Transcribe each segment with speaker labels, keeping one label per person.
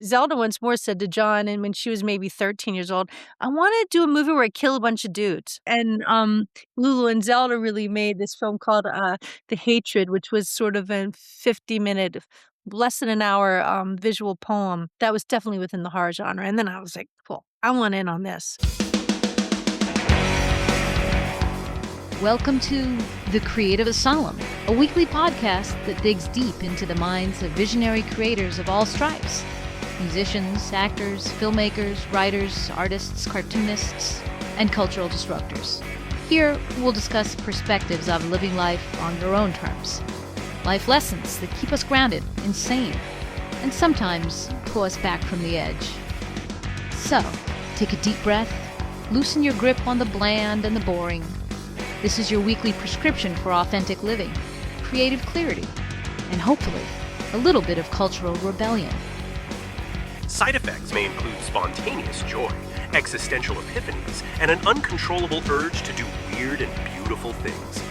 Speaker 1: Zelda once more said to John, and when she was maybe 13 years old, "I wanna do a movie where I kill a bunch of dudes." And, Lulu and Zelda really made this film called, The Hatred, which was sort of a 50-minute, less than an hour, visual poem that was definitely within the horror genre, and then I was like, "Cool, I want in on this."
Speaker 2: Welcome to The Creative Asylum, a weekly podcast that digs deep into the minds of visionary creators of all stripes. Musicians, actors, filmmakers, writers, artists, cartoonists, and cultural disruptors. Here, we'll discuss perspectives of living life on your own terms. Life lessons that keep us grounded, insane, and sometimes pull us back from the edge. So, take a deep breath, loosen your grip on the bland and the boring. This is your weekly prescription for authentic living, creative clarity, and hopefully, a little bit of cultural rebellion.
Speaker 3: Side effects may include spontaneous joy, existential epiphanies, and an uncontrollable urge to do weird and beautiful things.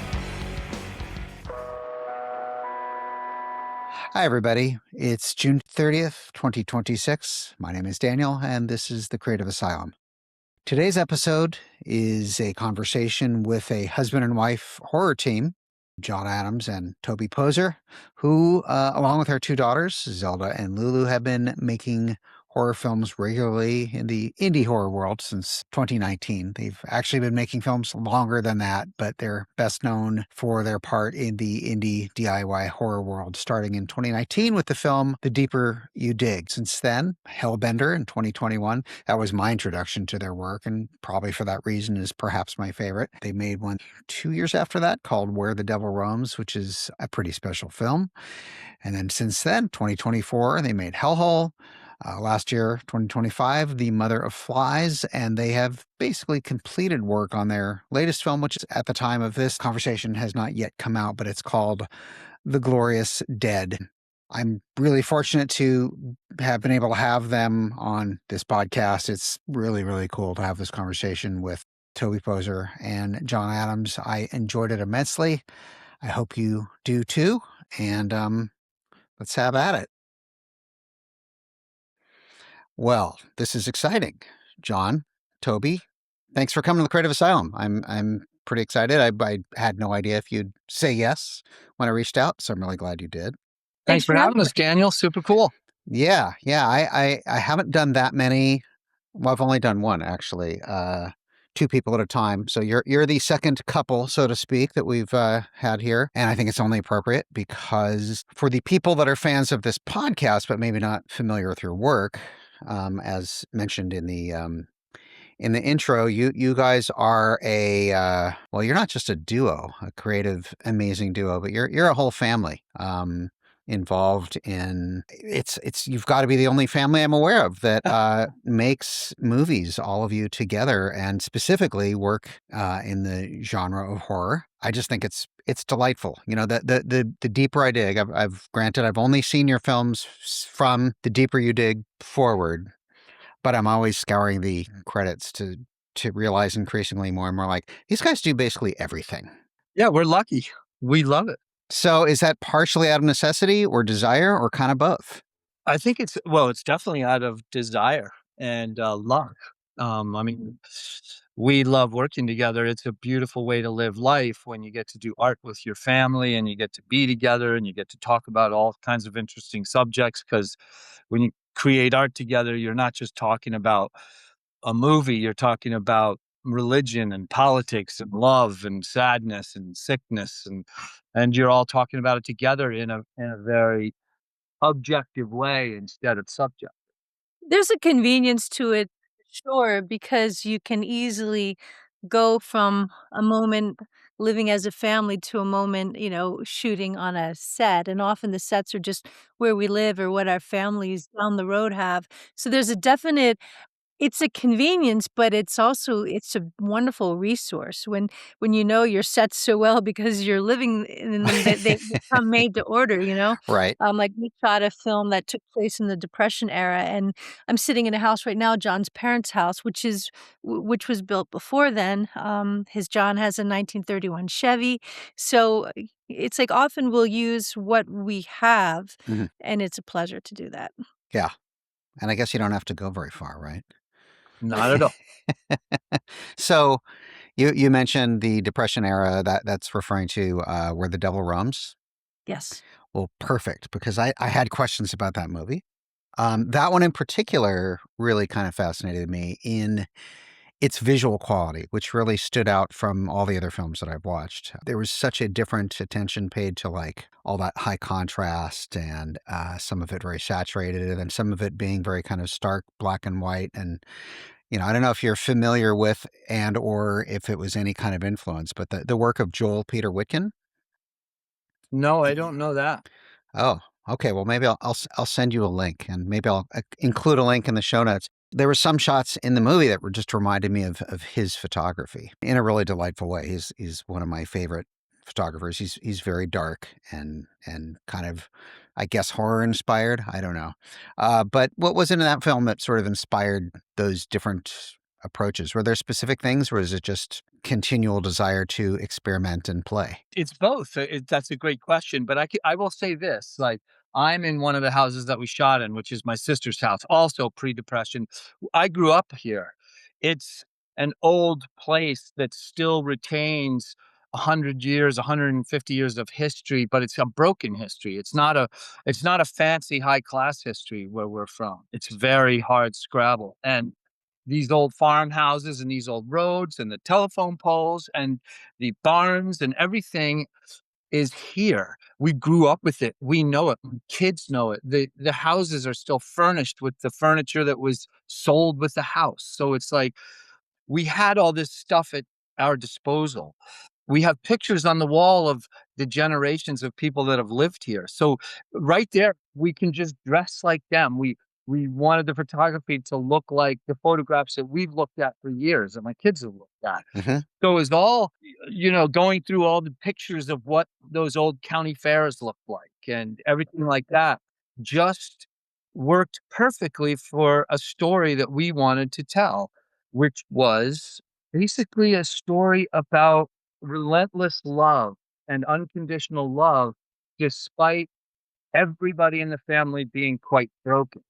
Speaker 4: Hi, everybody. It's June 30th, 2026. My name is Daniel, and this is The Creative Asylum. Today's episode is a conversation with a husband and wife horror team, John Adams and Toby Poser, who, along with their two daughters, Zelda and Lulu, have been making horror films regularly in the indie horror world since 2019. They've actually been making films longer than that, but they're best known for their part in the indie DIY horror world, starting in 2019 with the film The Deeper You Dig. Since then, Hellbender in 2021, that was my introduction to their work, and probably for that reason is perhaps my favorite. They made one 2 years after that called Where the Devil Roams, which is a pretty special film. And then since then, 2024, they made Hellhole. Last year, 2025, The Mother of Flies, and they have basically completed work on their latest film, which at the time of this conversation has not yet come out, but it's called The Glorious Dead. I'm really fortunate to have been able to have them on this podcast. It's really, really cool to have this conversation with Toby Poser and John Adams. I enjoyed it immensely. I hope you do too. And let's have at it. Well, this is exciting. John, Toby, thanks for coming to the Creative Asylum. I'm pretty excited. I had no idea if you'd say yes when I reached out, so I'm really glad you did.
Speaker 5: Thanks for having us, Daniel. Super cool.
Speaker 4: Yeah. I haven't done that many. Well, I've only done one actually. Two people at a time. So you're the second couple, so to speak, that we've had here, and I think it's only appropriate because for the people that are fans of this podcast but maybe not familiar with your work, as mentioned in the intro, you guys are a well, you're not just a duo, a creative, amazing duo, but you're a whole family. Involved in it's you've got to be the only family I'm aware of that makes movies, all of you together, and specifically work in the genre of horror. I just think it's delightful. You know, the deeper I dig, I've granted I've only seen your films from The Deeper You Dig forward, but I'm always scouring the credits to realize increasingly more and more like these guys do basically everything.
Speaker 5: Yeah, we're lucky. We love it.
Speaker 4: So is that partially out of necessity or desire or kind of both?
Speaker 5: I think it's definitely out of desire and luck. I mean, we love working together. It's a beautiful way to live life when you get to do art with your family and you get to be together and you get to talk about all kinds of interesting subjects. Because when you create art together, you're not just talking about a movie, you're talking about religion and politics and love and sadness and sickness, and you're all talking about it together in a very objective way instead of subject.
Speaker 1: There's a convenience to it, sure, because you can easily go from a moment living as a family to a moment, shooting on a set, and often the sets are just where we live or what our families down the road have. So there's a definite it's a convenience, but it's a wonderful resource when you know your sets so well because you're living in them, that they become made to order, you know?
Speaker 4: Right.
Speaker 1: Like, we shot a film that took place in the Depression era, and I'm sitting in a house right now, John's parents' house, which was built before then. His John has a 1931 Chevy, so it's like often we'll use what we have,
Speaker 4: Mhm.
Speaker 1: and it's a pleasure to do that.
Speaker 4: Yeah, And I guess you don't have to go very far, right?
Speaker 5: Not at all.
Speaker 4: So you mentioned the Depression era. That's referring to Where the Devil Roams.
Speaker 1: Yes.
Speaker 4: Well, perfect, because I had questions about that movie. That one in particular really kind of fascinated me in its visual quality, which really stood out from all the other films that I've watched. There was such a different attention paid to like all that high contrast and some of it very saturated, and then some of it being very kind of stark black and white. And I don't know if you're familiar with and or if it was any kind of influence, but the work of Joel Peter Witkin.
Speaker 5: No, I don't know that.
Speaker 4: Oh, okay. Well, maybe I'll send you a link, and maybe I'll include a link in the show notes. There were some shots in the movie that were just reminded me of his photography in a really delightful way. He's one of my favorite photographers. He's very dark and kind of, I guess, horror inspired. I don't know, but what was it in that film that sort of inspired those different approaches? Were there specific things, or is it just continual desire to experiment and play?
Speaker 5: It's both. That's a great question, but I will say this, like, I'm in one of the houses that we shot in, which is my sister's house, also pre-depression. I grew up here. It's an old place that still retains 100 years, 150 years of history, but it's a broken history. It's not a fancy high class history where we're from. It's very hard scrabble. And these old farmhouses and these old roads and the telephone poles and the barns and everything is here. We grew up with it. We know it. Kids know it. The houses are still furnished with the furniture that was sold with the house. So it's like we had all this stuff at our disposal. We have pictures on the wall of the generations of people that have lived here. So right there, we can just dress like them. We wanted the photography to look like the photographs that we've looked at for years and my kids have looked at.
Speaker 4: Hmm.
Speaker 5: So it's all, going through all the pictures of what those old county fairs looked like and everything like that just worked perfectly for a story that we wanted to tell, which was basically a story about relentless love and unconditional love despite everybody in the family being quite broken.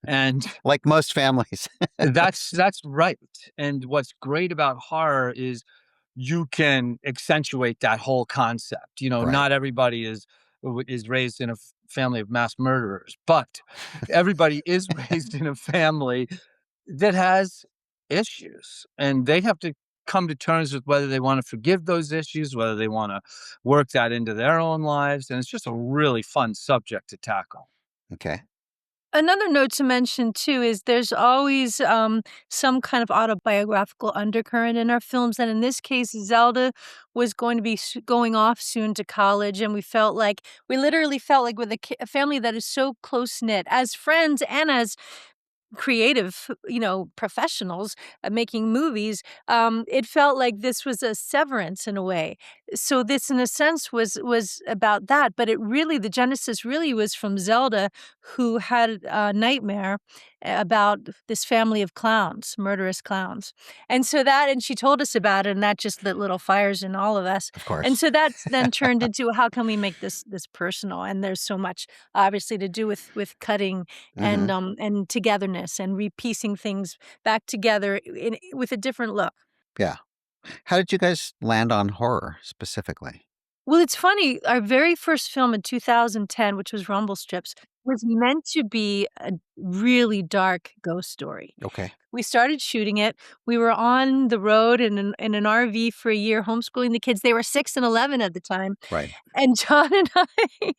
Speaker 5: And
Speaker 4: Like most families.
Speaker 5: that's right. And what's great about horror is you can accentuate that whole concept.
Speaker 4: Right.
Speaker 5: Not everybody is raised in a family of mass murderers, but everybody is raised in a family that has issues, and they have to come to terms with whether they want to forgive those issues, whether they want to work that into their own lives, and it's just a really fun subject to tackle.
Speaker 4: Okay.
Speaker 1: Another note to mention too is there's always some kind of autobiographical undercurrent in our films, and in this case, Zelda was going to be going off soon to college, and we literally felt like with a family that is so close knit as friends and as creative, professionals making movies, it felt like this was a severance in a way. So this, in a sense, was about that, but the genesis really was from Zelda, who had a nightmare about this family of clowns, murderous clowns, and she told us about it, and that just lit little fires in all of us.
Speaker 4: Of
Speaker 1: And
Speaker 4: course.
Speaker 1: so that's then turned into how can we make this personal? And there's so much obviously to do with cutting
Speaker 4: Hmm.
Speaker 1: and togetherness and repiecing things back together with a different look.
Speaker 4: Yeah. How did you guys land on horror specifically?
Speaker 1: Well, it's funny, our very first film in 2010, which was Rumble Strips, was meant to be a really dark ghost story.
Speaker 4: Okay.
Speaker 1: We started shooting it. We were on the road in an RV for a year, homeschooling the kids. They were 6 and 11 at the time.
Speaker 4: Right.
Speaker 1: And John and I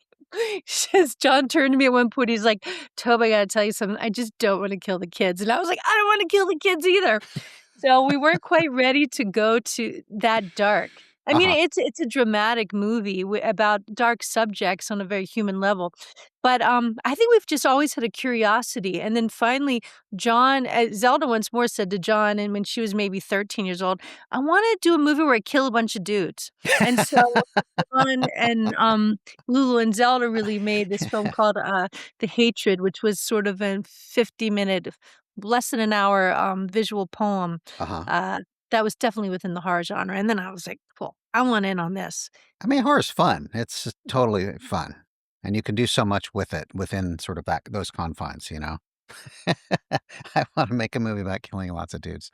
Speaker 1: John turned to me at one point, he's like, "Toby, I gotta tell you something. I just don't wanna kill the kids." And I was like, "I don't wanna kill the kids either." So we weren't quite ready to go to that dark. I
Speaker 4: Uh
Speaker 1: mean,
Speaker 4: huh.
Speaker 1: it's a dramatic movie about dark subjects on a very human level, but, I think we've just always had a curiosity, and then finally, Zelda once more said to John, and when she was maybe 13 years old, "I wanna do a movie where I kill a bunch of dudes." And so John and, Lulu and Zelda really made this film called, The Hatred, which was sort of a 50-minute, less than an hour, visual poem,
Speaker 4: Uh huh.
Speaker 1: uh, that was definitely within the horror genre, and then I was like, "Cool, I want in on this."
Speaker 4: I mean, horror's fun. It's totally fun. and you can do so much with it within sort of those confines, you know? I want to make a movie about killing lots of dudes.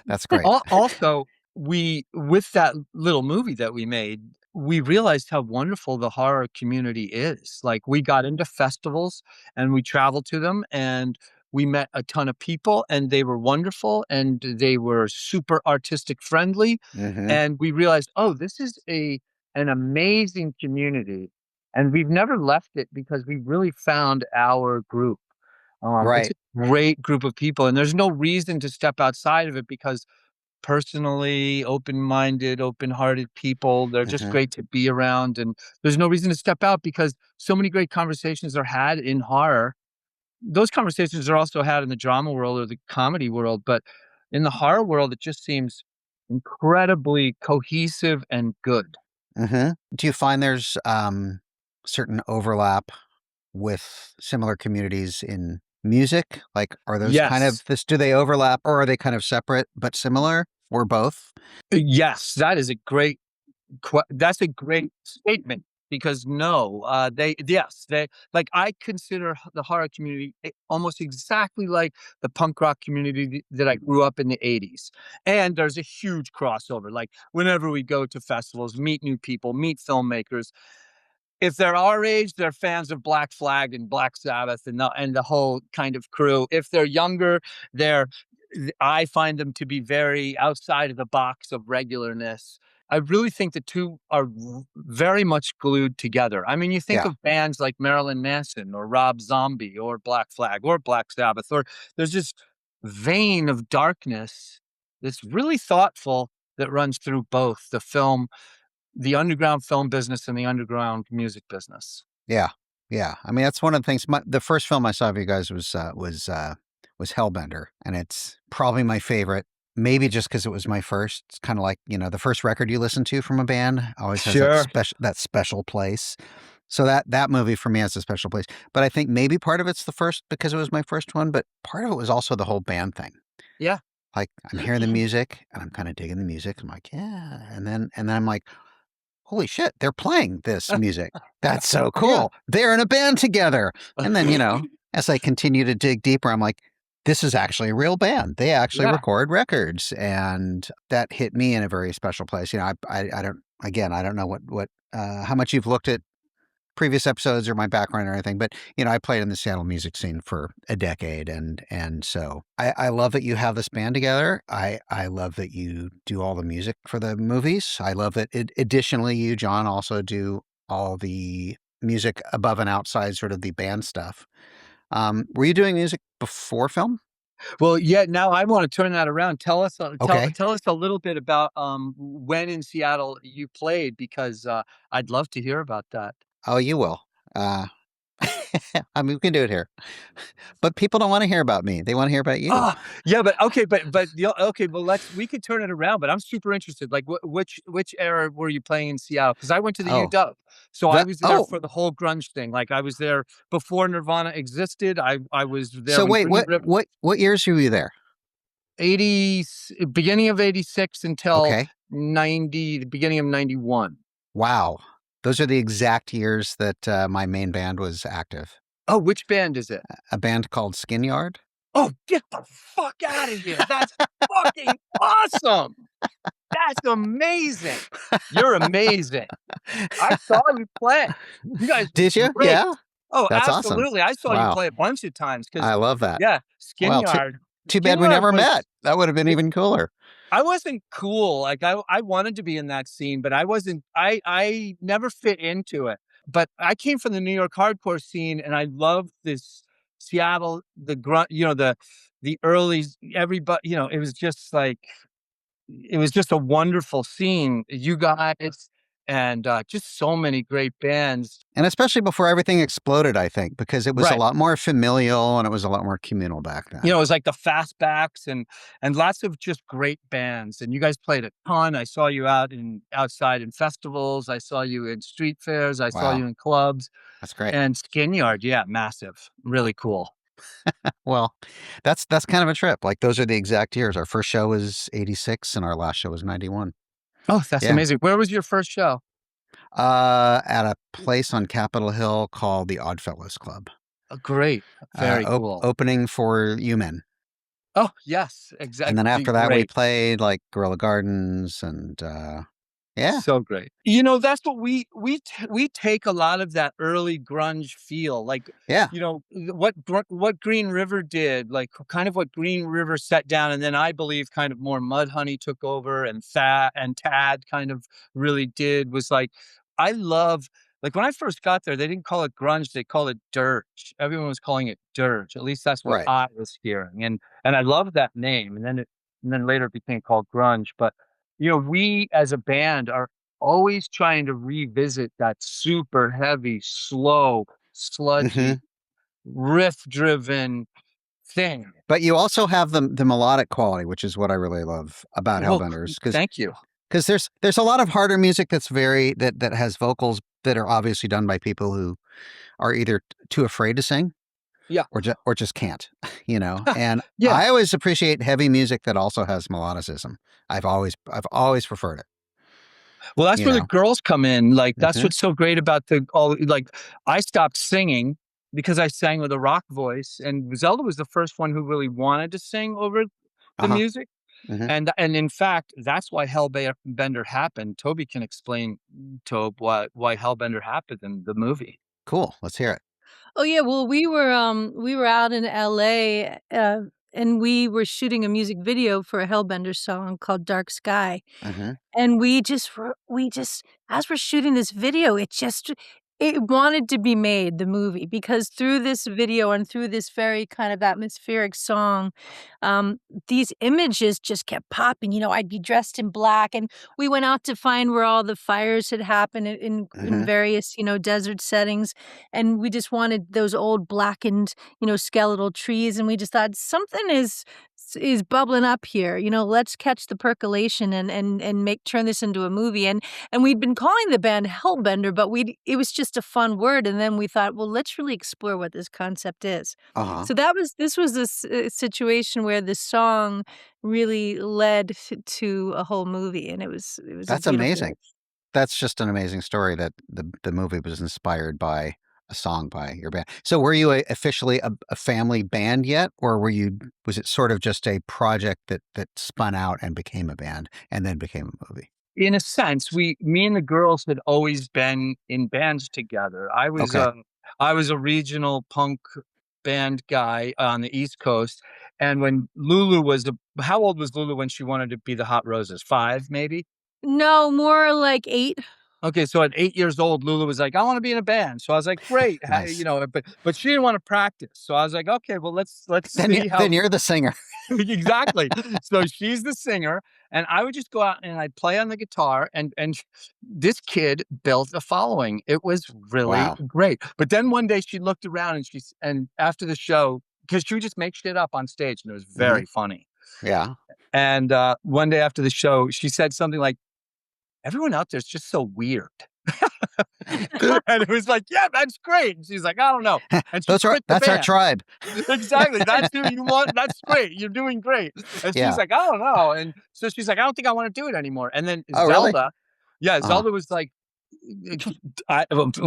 Speaker 4: That's great.
Speaker 5: Also, we with that little movie that we made, we realized how wonderful the horror community is. Like, we got into festivals and we traveled to them, and we met a ton of people, and they were wonderful, and they were super artistic friendly,
Speaker 4: Hmm.
Speaker 5: and we realized, "Oh, this is a an amazing community," and we've never left it because we really found our group. It's a
Speaker 4: Right.
Speaker 5: great group of people, and there's no reason to step outside of it because personally open-minded, open-hearted people, they're just
Speaker 4: Hmm.
Speaker 5: great to be around, and there's no reason to step out because so many great conversations are had in horror. Those conversations are also had in the drama world or the comedy world, but in the horror world, it just seems incredibly cohesive and good.
Speaker 4: Hmm. Do you find there's certain overlap with similar communities in music? Like, are those kind of
Speaker 5: Yes.
Speaker 4: this? Do they overlap, or are they kind of separate but similar, or both?
Speaker 5: Yes, that is a great that's a great statement because no, they yes, they like I consider the horror community almost exactly like the punk rock community that I grew up in the '80s, and there's a huge crossover. Like whenever we go to festivals, meet new people, meet filmmakers, if they're our age, they're fans of Black Flag and Black Sabbath and the whole kind of crew. If they're younger, they're I find them to be very outside of the box of regularness. I really think the two are very much glued together. I mean, you think
Speaker 4: Yeah.
Speaker 5: of bands like Marilyn Manson or Rob Zombie or Black Flag or Black Sabbath, or there's this vein of darkness that's really thoughtful that runs through both the underground film business and the underground music business.
Speaker 4: Yeah, yeah. I mean, that's one of the things. The first film I saw of you guys was Hellbender, and it's probably my favorite. Maybe just because it was my first. It's kind of like the first record you listen to from a band always has
Speaker 5: Sure.
Speaker 4: that special place. So that movie for me has a special place. But I think maybe part of it's the first because it was my first one, but part of it was also the whole band thing.
Speaker 5: Yeah.
Speaker 4: Like I'm hearing the music and I'm kind of digging the music. I'm like, yeah, and then I'm like, holy shit, they're playing this music. That's so
Speaker 5: Yeah.
Speaker 4: cool. They're in a band together. And then, as I continue to dig deeper, I'm like, this is actually a real band. They actually
Speaker 5: Yeah.
Speaker 4: record records. And that hit me in a very special place. I don't, again, I don't know how much you've looked at previous episodes or my background or anything, but I played in the Seattle music scene for a decade, and so I love that you have this band together. I love that you do all the music for the movies. I love that additionally you, John, also do all the music above and outside sort of the band stuff. Were you doing music before film?
Speaker 5: Well, yeah, now I wanna turn that around.
Speaker 4: Okay.
Speaker 5: Tell us a little bit about, when in Seattle you played because, I'd love to hear about that.
Speaker 4: Oh, you will. Uh, I mean, we can do it here, but people don't want to hear about me. They want to hear about you.
Speaker 5: Ah, yeah, but okay, but the okay, well, we could turn it around, but I'm super interested. Like, which era were you playing in Seattle? Because I went to the
Speaker 4: Oh,
Speaker 5: UW, so I was there
Speaker 4: oh.
Speaker 5: for the whole grunge thing. Like, I was there before Nirvana existed. I was there
Speaker 4: So
Speaker 5: when
Speaker 4: wait,
Speaker 5: Green
Speaker 4: what
Speaker 5: River
Speaker 4: what what years were you there?
Speaker 5: 80 beginning of '86 until
Speaker 4: Okay.
Speaker 5: 90 the beginning of '91.
Speaker 4: Wow. Those are the exact years that, my main band was active.
Speaker 5: Oh, which band is it?
Speaker 4: A band called Skin Yard.
Speaker 5: Oh, get the fuck out of here. That's fucking awesome. That's amazing. You're amazing. I saw you play. You guys were
Speaker 4: Did you?
Speaker 5: great.
Speaker 4: Yeah?
Speaker 5: Oh,
Speaker 4: That's awesome.
Speaker 5: absolutely. I saw you
Speaker 4: Wow.
Speaker 5: play a bunch of times because,
Speaker 4: I love that.
Speaker 5: yeah,
Speaker 4: Well, too bad
Speaker 5: Skin
Speaker 4: we
Speaker 5: Yard
Speaker 4: never
Speaker 5: was
Speaker 4: met. That would have been
Speaker 5: it
Speaker 4: even cooler.
Speaker 5: I wasn't cool. Like I wanted to be in that scene, but I never fit into it. But I came from the New York hardcore scene and I loved this Seattle, the grunt, the early everybody, it was just like it was just a wonderful scene. You guys and just so many great bands.
Speaker 4: And especially before everything exploded, I think, because it was a
Speaker 5: Right.
Speaker 4: lot more familial and it was a lot more communal back then.
Speaker 5: It was like the Fastbacks and lots of just great bands. And you guys played a ton. I saw you outside in festivals. I saw you in street fairs. I saw
Speaker 4: Wow.
Speaker 5: you in clubs
Speaker 4: That's great.
Speaker 5: and Skin Yard. Yeah, massive. Really cool.
Speaker 4: Well, that's kind of a trip. Like, those are the exact years. Our first show was '86 and our last show was '91.
Speaker 5: Oh, that's
Speaker 4: Yeah.
Speaker 5: amazing. Where was your first show?
Speaker 4: At a place on Capitol Hill called the Oddfellows Club.
Speaker 5: Great. Very cool.
Speaker 4: Opening for You Men.
Speaker 5: Oh, yes,
Speaker 4: And then
Speaker 5: exactly.
Speaker 4: after that, we
Speaker 5: Great.
Speaker 4: played like Guerrilla Gardens and yeah,
Speaker 5: So great. That's what we take a lot of that early grunge feel, like,
Speaker 4: yeah.
Speaker 5: what Green River did, like kind of what Green River set down, and then I believe kind of more Mudhoney took over, and Tad kind of really did was like, I love like when I first got there, they didn't call it grunge, they called it dirge. Everyone was calling it dirge. At least that's what
Speaker 4: Right.
Speaker 5: I was hearing, and I love that name. And then later it became called grunge, but we as a band are always trying to revisit that super heavy, slow,
Speaker 4: Hmm.
Speaker 5: sludgy, riff-driven thing.
Speaker 4: But you also have the melodic quality, which is what I really love about
Speaker 5: Well,
Speaker 4: Hellbenders,
Speaker 5: thank you.
Speaker 4: because there's a lot of harder music that's that has vocals that are obviously done by people who are either too afraid to sing
Speaker 5: Yeah.
Speaker 4: or just can't, you know. And
Speaker 5: Yeah.
Speaker 4: I always appreciate heavy music that also has melodicism. I've always preferred it,
Speaker 5: Well, that's
Speaker 4: you
Speaker 5: where the
Speaker 4: know.
Speaker 5: girls come in. Like, that's
Speaker 4: Hmm.
Speaker 5: what's so great about I stopped singing because I sang with a rock voice, and Zelda was the first one who really wanted to sing over the
Speaker 4: Uh-huh.
Speaker 5: music.
Speaker 4: Hmm.
Speaker 5: And in fact, that's why Hellbender happened. Toby can explain, Tobe, why Hellbender happened in the movie.
Speaker 4: Cool. Let's hear it.
Speaker 1: Oh, yeah, well, we were out in LA, and we were shooting a music video for a Hellbender song called Dark Sky.
Speaker 4: Hmm.
Speaker 1: And we just as we're shooting this video, it wanted to be made, the movie, because through this video and through this very kind of atmospheric song, um, these images just kept popping. I'd be dressed in black, and we went out to find where all the fires had happened in
Speaker 4: Hmm.
Speaker 1: various, desert settings, and we just wanted those old blackened, skeletal trees, and we just thought something is bubbling up here. Let's catch the percolation and make turn this into a movie. And we'd been calling the band Hellbender, but it was just a fun word. And then we thought, well, let's really explore what this concept is.
Speaker 4: Uh-huh.
Speaker 1: So this was this situation where the song really led to a whole movie, and it was a
Speaker 4: That's
Speaker 1: beautiful.
Speaker 4: amazing. That's just an amazing story that the movie was inspired by a song by your band. So were you officially a family band yet, or was it sort of just a project that spun out and became a band and then became a movie?
Speaker 5: In a sense, me and the girls had always been in bands together.
Speaker 4: Okay.
Speaker 5: I was a regional punk band guy on the East Coast, and when how old was Lulu when she wanted to be the Hot Roses? 5, maybe?
Speaker 1: No, more like 8.
Speaker 5: Okay, so at 8 years old, Lulu was like, "I wanna be in a band." So I was like, "Great."
Speaker 4: Nice.
Speaker 5: But she didn't wanna practice. So I was like, "Okay, well, let's
Speaker 4: Then
Speaker 5: see
Speaker 4: then
Speaker 5: how."
Speaker 4: you're the singer.
Speaker 5: Exactly. So she's the singer, and I would just go out and I'd play on the guitar, and this kid built a following. It was really
Speaker 4: Wow.
Speaker 5: great. But then one day she looked around and after the show, because she would just make shit up on stage, and it was
Speaker 4: Hmm.
Speaker 5: very funny.
Speaker 4: Yeah.
Speaker 5: And one day after the show, she said something like, "Everyone out there is just so weird." And it was like, "Yeah, that's great." And she's like, "I don't know." And she quit the
Speaker 4: That's our
Speaker 5: band.
Speaker 4: tribe.
Speaker 5: Exactly, that's who you want, that's great, you're doing great. And she's
Speaker 4: Yeah.
Speaker 5: like, "I don't know." And so she's like, "I don't think I wanna do it anymore." And then
Speaker 4: Oh, really? Uh-huh.
Speaker 5: Zelda was like,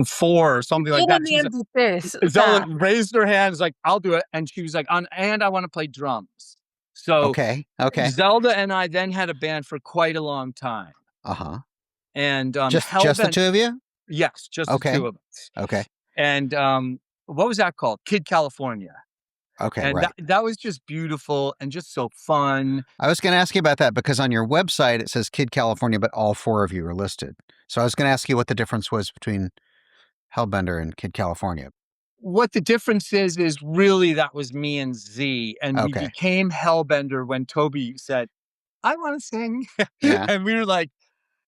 Speaker 5: 4 or something like
Speaker 1: Again
Speaker 5: that.
Speaker 1: in the
Speaker 5: She's like
Speaker 1: empty space.
Speaker 5: Zelda
Speaker 1: Stop.
Speaker 5: raised her hands like, "I'll do it." And she was like, "And I wanna play drums." So,
Speaker 4: Okay. Okay.
Speaker 5: Zelda and I then had a band for quite a long time.
Speaker 4: Uh-huh.
Speaker 5: And,
Speaker 4: Just the
Speaker 5: Hellbent
Speaker 4: two of you?
Speaker 5: Yes, just the
Speaker 4: Okay.
Speaker 5: 2 of us.
Speaker 4: Okay.
Speaker 5: And, what was that called? Kid California.
Speaker 4: Okay,
Speaker 5: And
Speaker 4: right.
Speaker 5: that was just beautiful and just so fun.
Speaker 4: I was going to ask you about that because on your website it says Kid California, but all four of you are listed. So I was going to ask you what the difference was between Hellbender and Kid California.
Speaker 5: What the difference is really that was me and Z, and we
Speaker 4: Okay.
Speaker 5: became Hellbender when Toby said, "I wanna sing."
Speaker 4: Yeah.
Speaker 5: And we were like,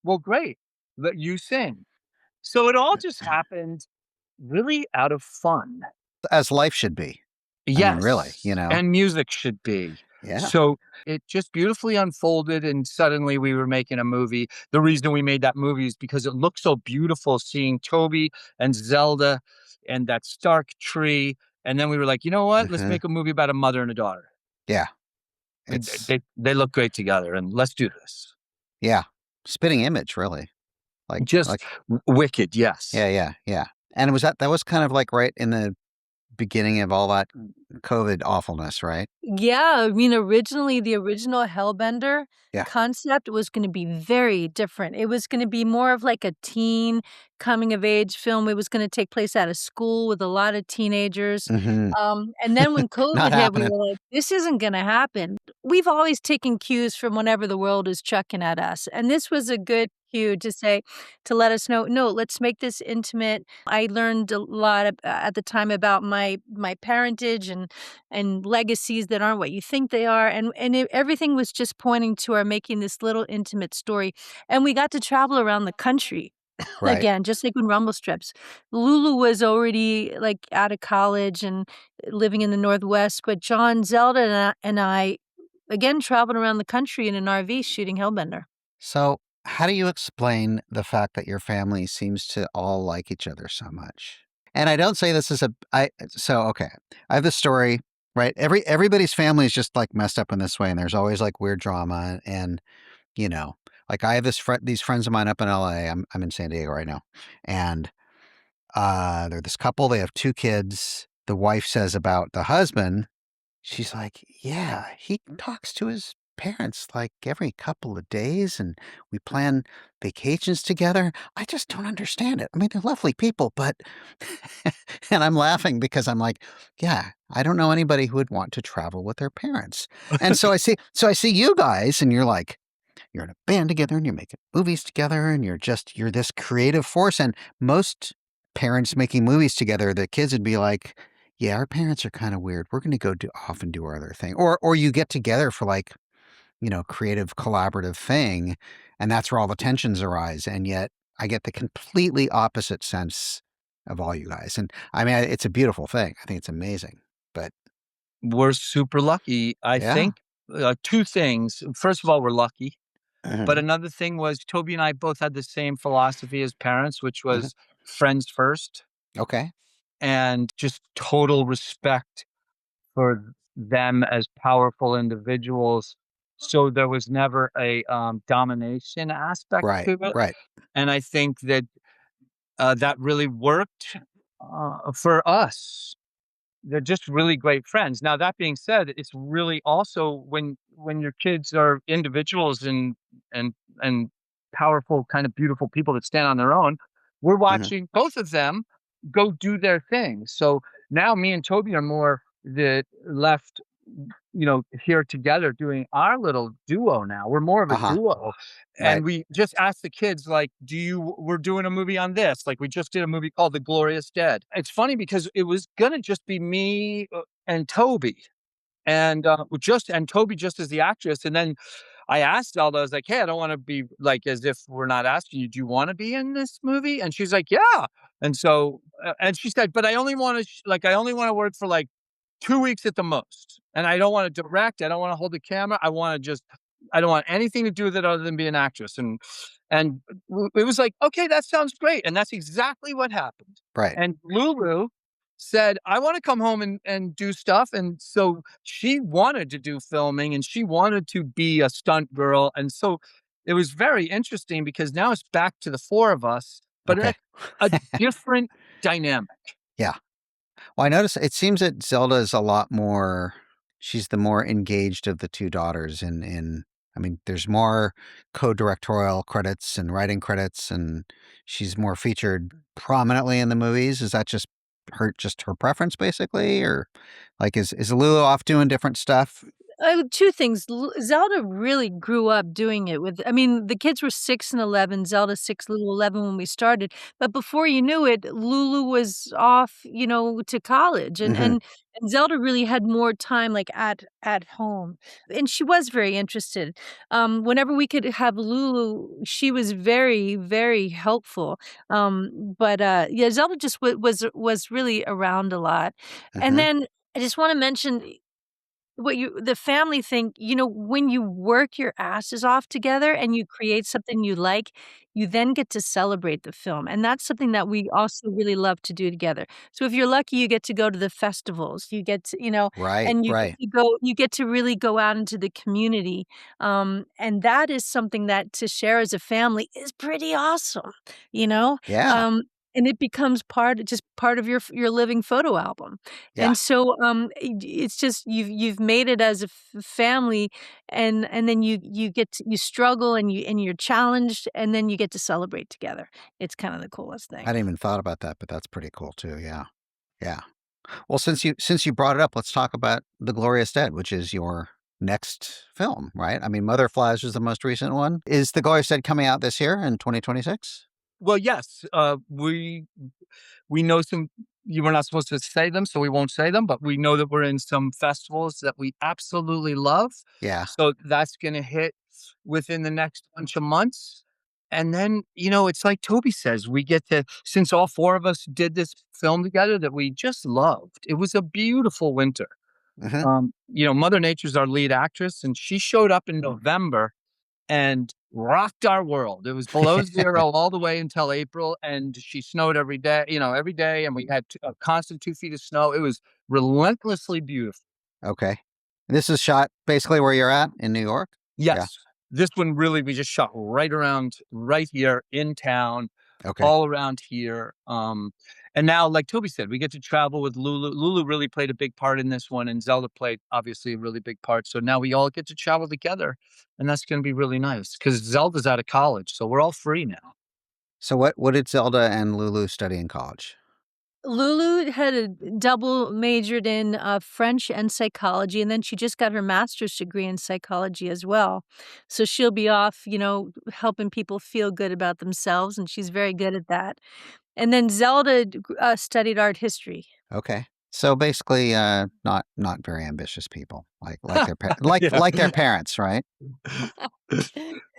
Speaker 5: "Well, great, let you sing." So it all just happened really out of fun.
Speaker 4: As life should be. I mean, really,
Speaker 5: Yes, and music should be.
Speaker 4: Yeah.
Speaker 5: So it just beautifully unfolded, and suddenly we were making a movie. The reason we made that movie is because it looked so beautiful seeing Toby and Zelda and that Stark tree. And then we were like, you know what? Let's
Speaker 4: Hmm.
Speaker 5: make a movie about a mother and a daughter.
Speaker 4: Yeah.
Speaker 5: And
Speaker 4: It's,
Speaker 5: they look great together, and let's do this.
Speaker 4: yeah. Spitting image, really.
Speaker 5: Just
Speaker 4: like
Speaker 5: wicked, yes.
Speaker 4: yeah, yeah, yeah. And was that was kind of like right in the beginning of all that COVID awfulness, right?
Speaker 1: Yeah, I mean, originally, the original Hellbender
Speaker 4: Yeah.
Speaker 1: concept was gonna be very different. It was gonna be more of like a teen coming of age film. It was gonna take place at a school with a lot of teenagers.
Speaker 4: Mhm.
Speaker 1: And then when
Speaker 4: Not
Speaker 1: COVID hit, we
Speaker 4: happening.
Speaker 1: were like, "This isn't gonna happen." We've always taken cues from whatever the world is chucking at us, and this was a good cue to say to let us know, "No, let's make this intimate." I learned a lot at the time about my parentage and legacies that aren't what you think they are, and everything was just pointing to our making this little intimate story, and we got to travel around the country
Speaker 4: Right.
Speaker 1: again, just like in Rumble Strips. Lulu was already, like, out of college and living in the Northwest, but John, Zelda, and I again traveled around the country in an RV shooting Hellbender.
Speaker 4: So, how do you explain the fact that your family seems to all like each other so much? And I don't say this as a okay. I have this story, right? Everybody's family is just like messed up in this way, and there's always like weird drama and you know, like I have these friends of mine up in LA. I'm in San Diego right now. And they're this couple, they have two kids. The wife says about the husband, she's like, "Yeah, he talks to his parents like every couple of days and we plan vacations together. I just don't understand it. I mean, they're lovely people, but" and I'm laughing because I'm like, "Yeah, I don't know anybody who would want to travel with their parents." And so I see you guys and you're in a band together and you're making movies together and you're this creative force. And most parents making movies together, the kids would be like, yeah, our parents are kind of weird. We're going to go off and do our other thing. Or you get together for like, creative collaborative thing. And that's where all the tensions arise. And yet I get the completely opposite sense of all you guys. And I mean, it's a beautiful thing. I think it's amazing. But
Speaker 5: We're super lucky. I
Speaker 4: yeah.
Speaker 5: think, 2 things. First of all, we're lucky, but
Speaker 4: Mhm.
Speaker 5: another thing was Toby and I both had the same philosophy as parents, which
Speaker 4: Mhm.
Speaker 5: was friends first
Speaker 4: Okay.
Speaker 5: and just total respect for them as powerful individuals. So there was never a, domination aspect
Speaker 4: Right.
Speaker 5: to it,
Speaker 4: Right.
Speaker 5: and I think that, that really worked, for us. They're just really great friends. Now that being said, it's really also when your kids are individuals and and powerful, kind of beautiful people that stand on their own, we're
Speaker 4: Mhm.
Speaker 5: watching both of them go do their thing. So now me and Toby are more the left, here together doing our little duo now. We're more of a
Speaker 4: Uh huh.
Speaker 5: duo.
Speaker 4: Right.
Speaker 5: And we just asked the kids, like, we're doing a movie on this. Like, we just did a movie called The Glorious Dead. It's funny because it was going to just be me and Toby. And and Toby just as the actress. And then I asked Zelda, I was like, hey, I don't want to be like as if we're not asking you, do you want to be in this movie? And she's like, yeah. And so, and she said, but I only want to, I only want to work for like 2 weeks at the most, and I don't wanna direct, I don't wanna hold the camera, I don't want anything to do with it other than be an actress, and it was like, "Okay, that sounds great," and that's exactly what happened,
Speaker 4: Right.
Speaker 5: and Lulu said, "I wanna come home and do stuff," and so she wanted to do filming, and she wanted to be a stunt girl, and so it was very interesting because now it's back to the 4 of us, but
Speaker 4: Okay.
Speaker 5: a different dynamic.
Speaker 4: Yeah. Well, I notice it seems that Zelda is a lot more she's the more engaged of the two daughters in I mean, there's more co-directorial credits and writing credits and she's more featured prominently in the movies. Is that just her preference basically? Or like is Lulu off doing different stuff?
Speaker 1: 2 things. Zelda really grew up doing it with I mean, the kids were 6 and 11, Zelda 6, Lulu 11 when we started, but before you knew it, Lulu was off, to college, and
Speaker 4: Hmm.
Speaker 1: and Zelda really had more time, like, at home, and she was very interested. Whenever we could have Lulu, she was very, very helpful, but, yeah, Zelda just was really around a lot, and
Speaker 4: Hmm.
Speaker 1: then I just wanna mention what you the family thing, when you work your asses off together and you create something you like, you then get to celebrate the film, and that's something that we also really love to do together. So if you're lucky, you get to go to the festivals, you get to
Speaker 4: Right,
Speaker 1: and
Speaker 4: right.
Speaker 1: you get to really go out into the community, and that is something that to share as a family is pretty awesome, you know?
Speaker 4: Yeah,
Speaker 1: Um, and it becomes part of your living photo album.
Speaker 4: yeah.
Speaker 1: And so, it's just you've made it as a family, and then you get to you struggle and you're challenged, and then you get to celebrate together. It's kinda the coolest
Speaker 4: I
Speaker 1: thing.
Speaker 4: hadn't even thought about that, but that's pretty cool too. Yeah, yeah. Well, since you brought it up, let's talk about The Glorious Dead, which is your next film, right? I mean, Mother Flies was the most recent one. Is The Glorious Dead coming out this year in 2026?
Speaker 5: Well, yes, we know some you were not supposed to say them, so we won't say them, but we know that we're in some festivals that we absolutely love.
Speaker 4: Yeah.
Speaker 5: So that's gonna hit within the next bunch of months. And then, it's like Toby says, we get to since all 4 of us did this film together that we just loved. It was a beautiful winter.
Speaker 4: Hmm.
Speaker 5: Mother Nature's our lead actress, and she showed up in November and rocked our world. It was below 0 all the way until April, and she snowed every day, and we had a constant 2 feet of snow. It was relentlessly beautiful.
Speaker 4: Okay. This is shot basically where you're at in New York. Yeah.
Speaker 5: Yes, this one really we just shot right here in town,
Speaker 4: Okay.
Speaker 5: all around here, and now, like Toby said, we get to travel with Lulu. Lulu really played a big part in this one, and Zelda played, obviously, a really big part, so now we all get to travel together, and that's gonna be really nice because Zelda's out of college, so we're all free now.
Speaker 4: So what did Zelda and Lulu study in college?
Speaker 1: Lulu had a double majored in, French and psychology, and then she just got her master's degree in psychology as well. So she'll be off, helping people feel good about themselves, and she's very good at that. And then Zelda studied art history.
Speaker 4: Okay. So basically, not very ambitious people, like their
Speaker 5: Yeah.
Speaker 4: like their parents, right?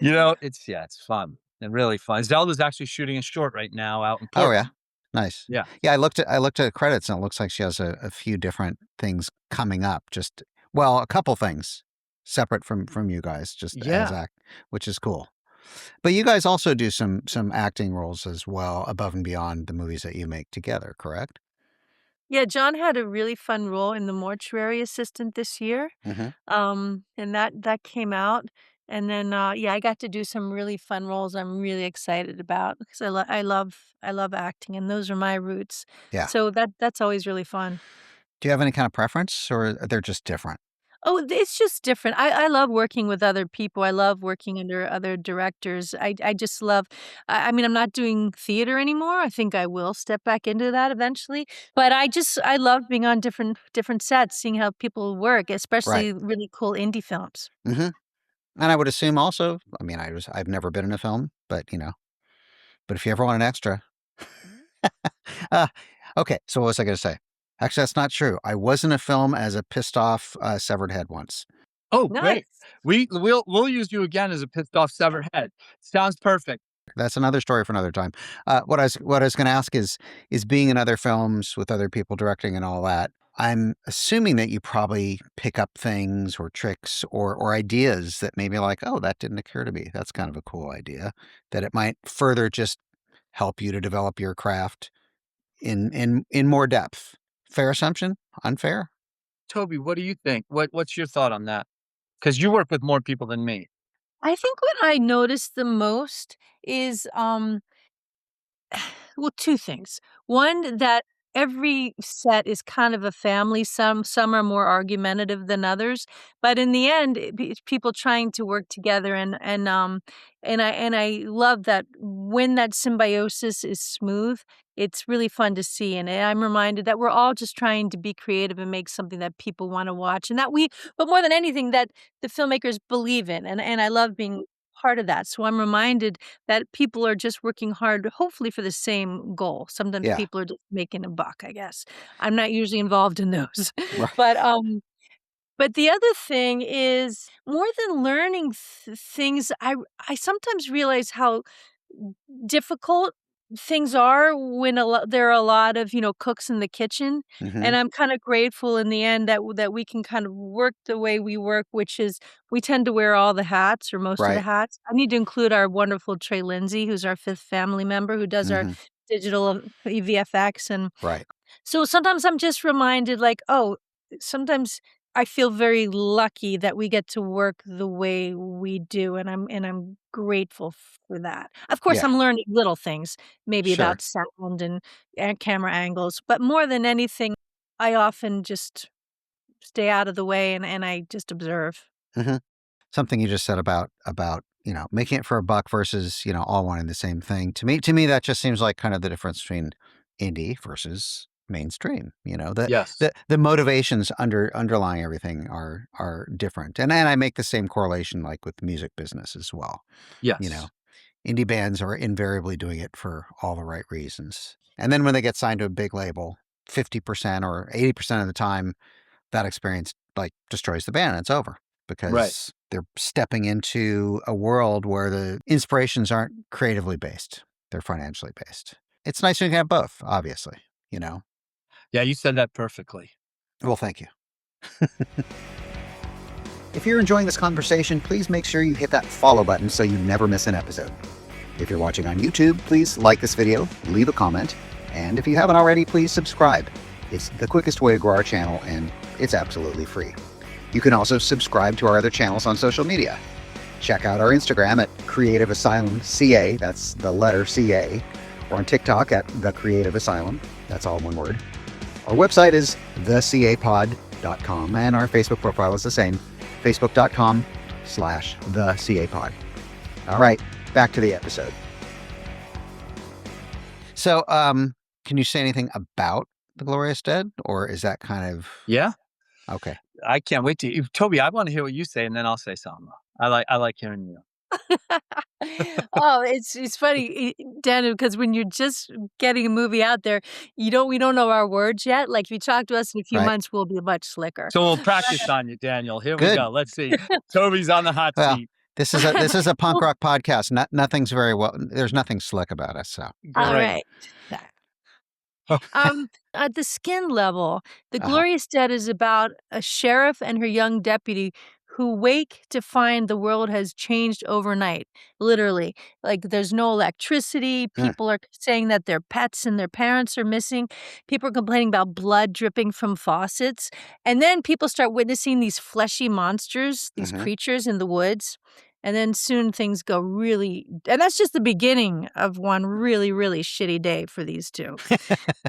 Speaker 5: It's fun and really fun. Zelda's actually shooting a short right now out in
Speaker 4: Oh yeah,
Speaker 5: Portland.
Speaker 4: nice.
Speaker 5: Yeah.
Speaker 4: Yeah, I looked at credits and it looks like she has a few different things coming up. Just well, a couple things separate from you guys, just as
Speaker 5: Yeah.
Speaker 4: act, which is cool. But you guys also do some acting roles as well, above and beyond the movies that you make together, correct?
Speaker 1: Yeah, John had a really fun role in The Mortuary Assistant this year,
Speaker 4: Hmm.
Speaker 1: and that came out, and then, yeah, I got to do some really fun roles I'm really excited about because I love acting, and those are my roots.
Speaker 4: Yeah.
Speaker 1: So that's always really fun.
Speaker 4: Do you have any kind of preference, or they're just different?
Speaker 1: Oh, it's just different. I love working with other people. I love working under other directors. I just love I mean, I'm not doing theater anymore. I think I will step back into that eventually. But I love being on different sets, seeing how people work,
Speaker 4: Right.
Speaker 1: especially really cool indie films.
Speaker 4: Hmm. And I would assume also, I mean, I've never been in a film, but if you ever want an extra, uh, okay. So what was I going to say? Actually, that's not true. I was in a film as a pissed off severed head once.
Speaker 5: Oh, great.
Speaker 1: Nice.
Speaker 5: We'll use you again as a pissed off severed head. Sounds perfect.
Speaker 4: That's another story for another time. What I was going to ask is being in other films with other people directing and all that. I'm assuming that you probably pick up things or tricks or ideas that maybe like, oh, that didn't occur to me. That's kind of a cool idea. That it might further just help you to develop your craft in more depth. Fair assumption? Unfair?
Speaker 5: Toby, what do you think? What's your thought on that? Because you work with more people than me.
Speaker 1: I think what I notice the most is well, 2 things. One, that every set is kind of a family. Some are more argumentative than others, but in the end, it's people trying to work together and I love that when that symbiosis is smooth, it's really fun to see, and I'm reminded that we're all just trying to be creative and make something that people wanna watch, and that we but more than anything, that the filmmakers believe in, and I love being part of that, so I'm reminded that people are just working hard, hopefully for the same goal. Sometimes
Speaker 4: Yeah.
Speaker 1: people are just making a buck, I guess. I'm not usually involved in those.
Speaker 4: Right.
Speaker 1: But, but the other thing is more than learning things, I sometimes realize how difficult things are when there are a lot of, cooks in the kitchen,
Speaker 4: Hmm.
Speaker 1: and I'm kinda grateful in the end that we can kind of work the way we work, which is we tend to wear all the hats or most of the
Speaker 4: Right.
Speaker 1: hats. I need to include our wonderful Trey Lindsay, who's our 5th family member who does our
Speaker 4: Hmm.
Speaker 1: digital VFX, and
Speaker 4: Right.
Speaker 1: so sometimes I'm just reminded, like, oh, sometimes I feel very lucky that we get to work the way we do, and I'm grateful for that. Of course,
Speaker 4: Yeah.
Speaker 1: I'm learning little things, maybe
Speaker 4: Sure.
Speaker 1: about sound and camera angles, but more than anything, I often just stay out of the way and I just observe.
Speaker 4: Hmm. Something you just said about making it for a buck versus all wanting the same thing. To me, that just seems like kind of the difference between indie versus mainstream. The
Speaker 5: Yes.
Speaker 4: the motivations underlying everything are different, and I make the same correlation like with the music business as well. You know,
Speaker 5: Yes.
Speaker 4: indie bands are invariably doing it for all the right reasons, and then when they get signed to a big label, 50% or 80% of the time that experience like destroys the band and it's over
Speaker 5: Right.
Speaker 4: because they're stepping into a world where the inspirations aren't creatively based, they're financially based. It's nice when you can have both, obviously.
Speaker 5: Yeah, you said that perfectly.
Speaker 4: Well, thank you. If you're enjoying this conversation, please make sure you hit that follow button so you never miss an episode. If you're watching on YouTube, please like this video, leave a comment, and if you haven't already, please subscribe. It's the quickest way to grow our channel, and it's absolutely free. You can also subscribe to our other channels on social media. Check out our Instagram at Creative Asylum CA, that's the letter CA, or on TikTok at The Creative Asylum, that's all one word. Our website is thecapod.com, and our Facebook profile is the same, facebook.com/thecapod. All right, back to the episode. So, can you say anything about The Glorious Dead, or is that kind of
Speaker 5: Yeah,
Speaker 4: okay?
Speaker 5: I can't wait to Toby, I wanna hear what you say, and then I'll say something. I like hearing you.
Speaker 1: Oh, it's funny, Daniel, because when you're just getting a movie out there, we don't know our words yet. Like, if you talk to us in a few
Speaker 4: Right?
Speaker 1: months, we'll be much slicker.
Speaker 5: So we'll practice on you, Daniel. Here we
Speaker 4: Good.
Speaker 5: go. Let's see. Toby's on the hot
Speaker 4: Well,
Speaker 5: seat.
Speaker 4: this is a punk
Speaker 1: Well,
Speaker 4: rock podcast. Nothing's very well. There's nothing slick about us. So,
Speaker 5: Great.
Speaker 1: alright. At the skin level, The
Speaker 4: uh huh.
Speaker 1: Glorious Dead is about a sheriff and her young deputy who wake to find the world has changed overnight, literally. Like, there's no electricity,
Speaker 4: Mm,
Speaker 1: people are saying that their pets and their parents are missing, people are complaining about blood dripping from faucets, and then people start witnessing these fleshy monsters, these
Speaker 4: mm-hmm.
Speaker 1: creatures in the woods, and then soon things go really and that's just the beginning of one really, really shitty day for these 2.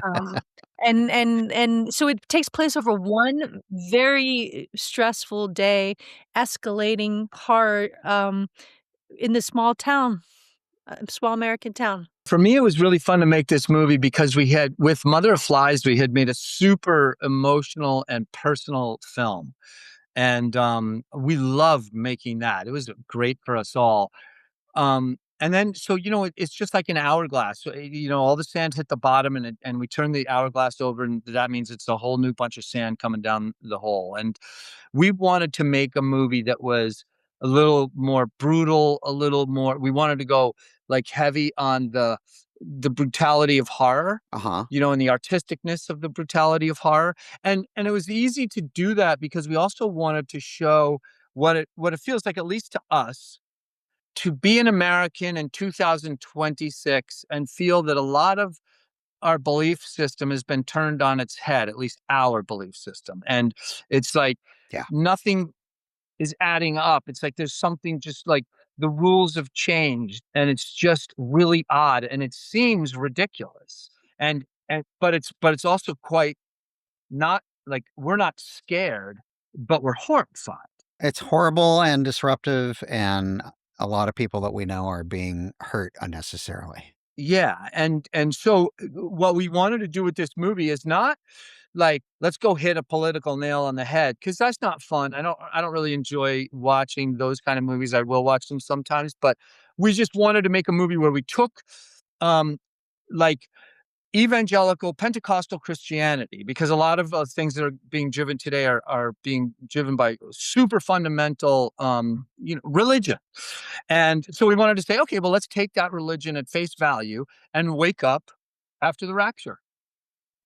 Speaker 1: Um, and so it takes place over one very stressful day, escalating hard, in this small American town.
Speaker 5: For me, it was really fun to make this movie because we had with Mother of Flies, we had made a super emotional and personal film, and, we loved making that. It was great for us all. And then so, it's just like an hourglass. So, all the sand hit the bottom and we turn the hourglass over and that means it's a whole new bunch of sand coming down the hole. And we wanted to make a movie that was a little more brutal, a little more we wanted to go like heavy on the brutality of horror,
Speaker 4: Uh huh.
Speaker 5: and the artisticness of the brutality of horror. And it was easy to do that because we also wanted to show what it feels like, at least to us, to be an American in 2026 and feel that a lot of our belief system has been turned on its head, at least our belief system. And it's like
Speaker 4: Yeah.
Speaker 5: nothing is adding up. It's like there's something just like the rules have changed and it's just really odd and it seems ridiculous. And but it's also quite not like we're not scared, but we're horrified.
Speaker 4: It's horrible and disruptive, and a lot of people that we know are being hurt unnecessarily.
Speaker 5: Yeah, and so what we wanted to do with this movie is not like let's go hit a political nail on the head because that's not fun. I don't really enjoy watching those kind of movies. I will watch them sometimes, but we just wanted to make a movie where we took um like evangelical Pentecostal Christianity, because a lot of things that are being driven today are being driven by super fundamental, religion. And so we wanted to say, okay, well, let's take that religion at face value and wake up after the rapture.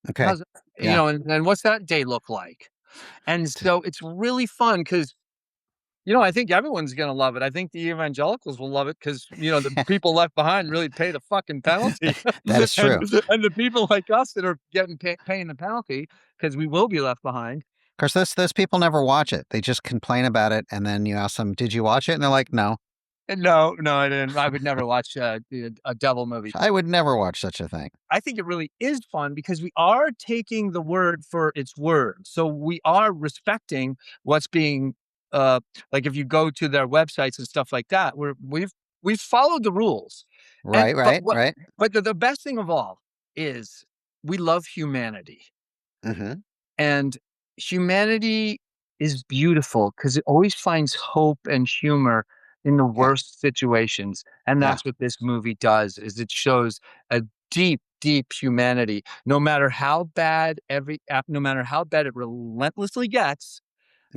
Speaker 4: Okay.
Speaker 5: How's
Speaker 4: Yeah.
Speaker 5: and what's that day look like? And
Speaker 4: D-
Speaker 5: so it's really fun because I think everyone's gonna love it. I think the evangelicals will love it because the people left behind really pay the fucking penalty,
Speaker 4: that is
Speaker 5: and
Speaker 4: true. Of
Speaker 5: and the people like us that are paying the penalty because we will be left behind.
Speaker 4: course, those people never watch it. They just complain about it, and then you ask them, "Did you watch it?" And they're like, "No,
Speaker 5: And no, no, I didn't. I would never watch a devil movie.
Speaker 4: I would never watch such a thing."
Speaker 5: I think it really is fun because we are taking the word for its word. So we are respecting what's being uh like if you go to their websites and stuff like that, we've followed the rules. And
Speaker 4: Right, right, right.
Speaker 5: but the best thing of all is we love humanity.
Speaker 4: Hmm.
Speaker 5: And humanity is beautiful because it always finds hope and humor in the
Speaker 4: Yeah,
Speaker 5: worst situations. And
Speaker 4: yeah,
Speaker 5: that's what this movie does, is it shows a deep, deep humanity. No matter how bad it relentlessly gets,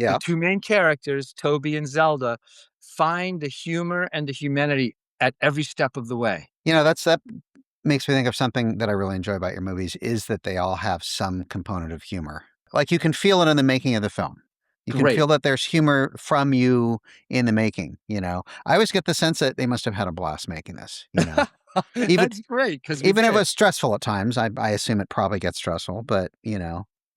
Speaker 5: the
Speaker 4: yeah.
Speaker 5: two main characters, Toby and Zelda, find the humor and the humanity at every step of the way.
Speaker 4: That makes me think of something that I really enjoy about your movies is that they all have some component of humor. Like you can feel it in the making of the film. You can
Speaker 5: Great.
Speaker 4: feel that there's humor from you in the making. I always get the sense that they must have had a blast making this. Even
Speaker 5: That's great because we
Speaker 4: even if it
Speaker 5: did.
Speaker 4: was stressful at times, I assume it probably gets stressful, but.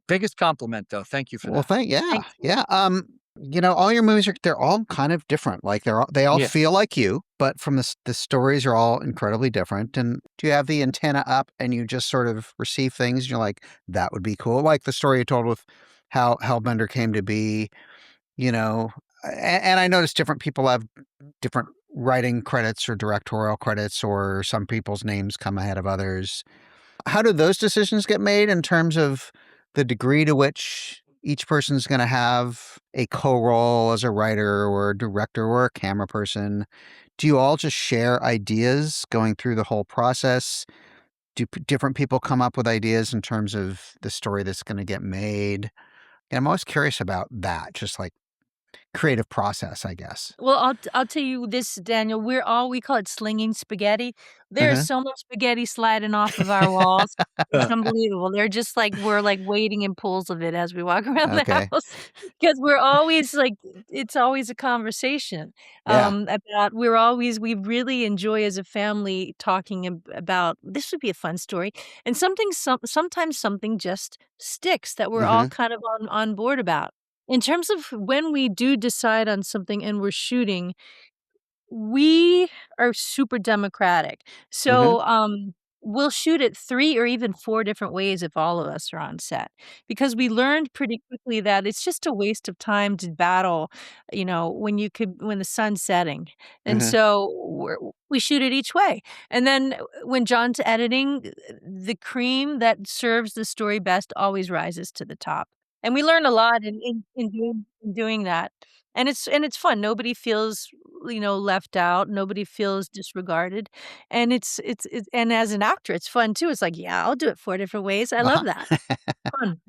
Speaker 5: Biggest compliment, though. Thank you for
Speaker 4: Well,
Speaker 5: that.
Speaker 4: yeah,
Speaker 1: Thank you.
Speaker 4: yeah. All your movies they're all kind of different. Like they all
Speaker 5: Yeah.
Speaker 4: feel like you, but from the stories are all incredibly different. And do you have the antenna up and you just sort of receive things and you're like, that would be cool. Like the story you told with how Hellbender came to be, you know, and I noticed different people have different writing credits or directorial credits, or some people's names come ahead of others. How do those decisions get made in terms of the degree to which each person's going to have a co-role as a writer or a director or a camera person? Do you all just share ideas going through the whole process? Do different people come up with ideas in terms of the story that's going to get made? And I'm always curious about that, just like creative process, I guess.
Speaker 1: Well, I'll tell you this, Daniel, we call it slinging spaghetti. There's
Speaker 4: Uh-huh.
Speaker 1: so much spaghetti sliding off of our walls. It's unbelievable. They're just like we're, like, waiting in pools of it as we walk around the
Speaker 4: Okay.
Speaker 1: house because we're always, like it's always a conversation,
Speaker 4: Yeah.
Speaker 1: about we really enjoy as a family talking about, "This would be a fun story," and sometimes something just sticks that we're all
Speaker 4: Hmm.
Speaker 1: kind of on board about. In terms of when we do decide on something and we're shooting, we are super democratic.
Speaker 4: Hmm.
Speaker 1: So, we'll shoot it 3 or even 4 different ways if all of us are on set, because we learned pretty quickly that it's just a waste of time to battle, when the sun's setting. And
Speaker 4: Hmm.
Speaker 1: so we shoot it each way. And then when John's editing, the cream that serves the story best always rises to the top. And we learn a lot in doing that. And it's fun. Nobody feels, left out. Nobody feels disregarded. And and as an actor, it's fun too. It's like, yeah, I'll do it 4 different ways. I love
Speaker 4: Uh-huh.
Speaker 1: that. Fun.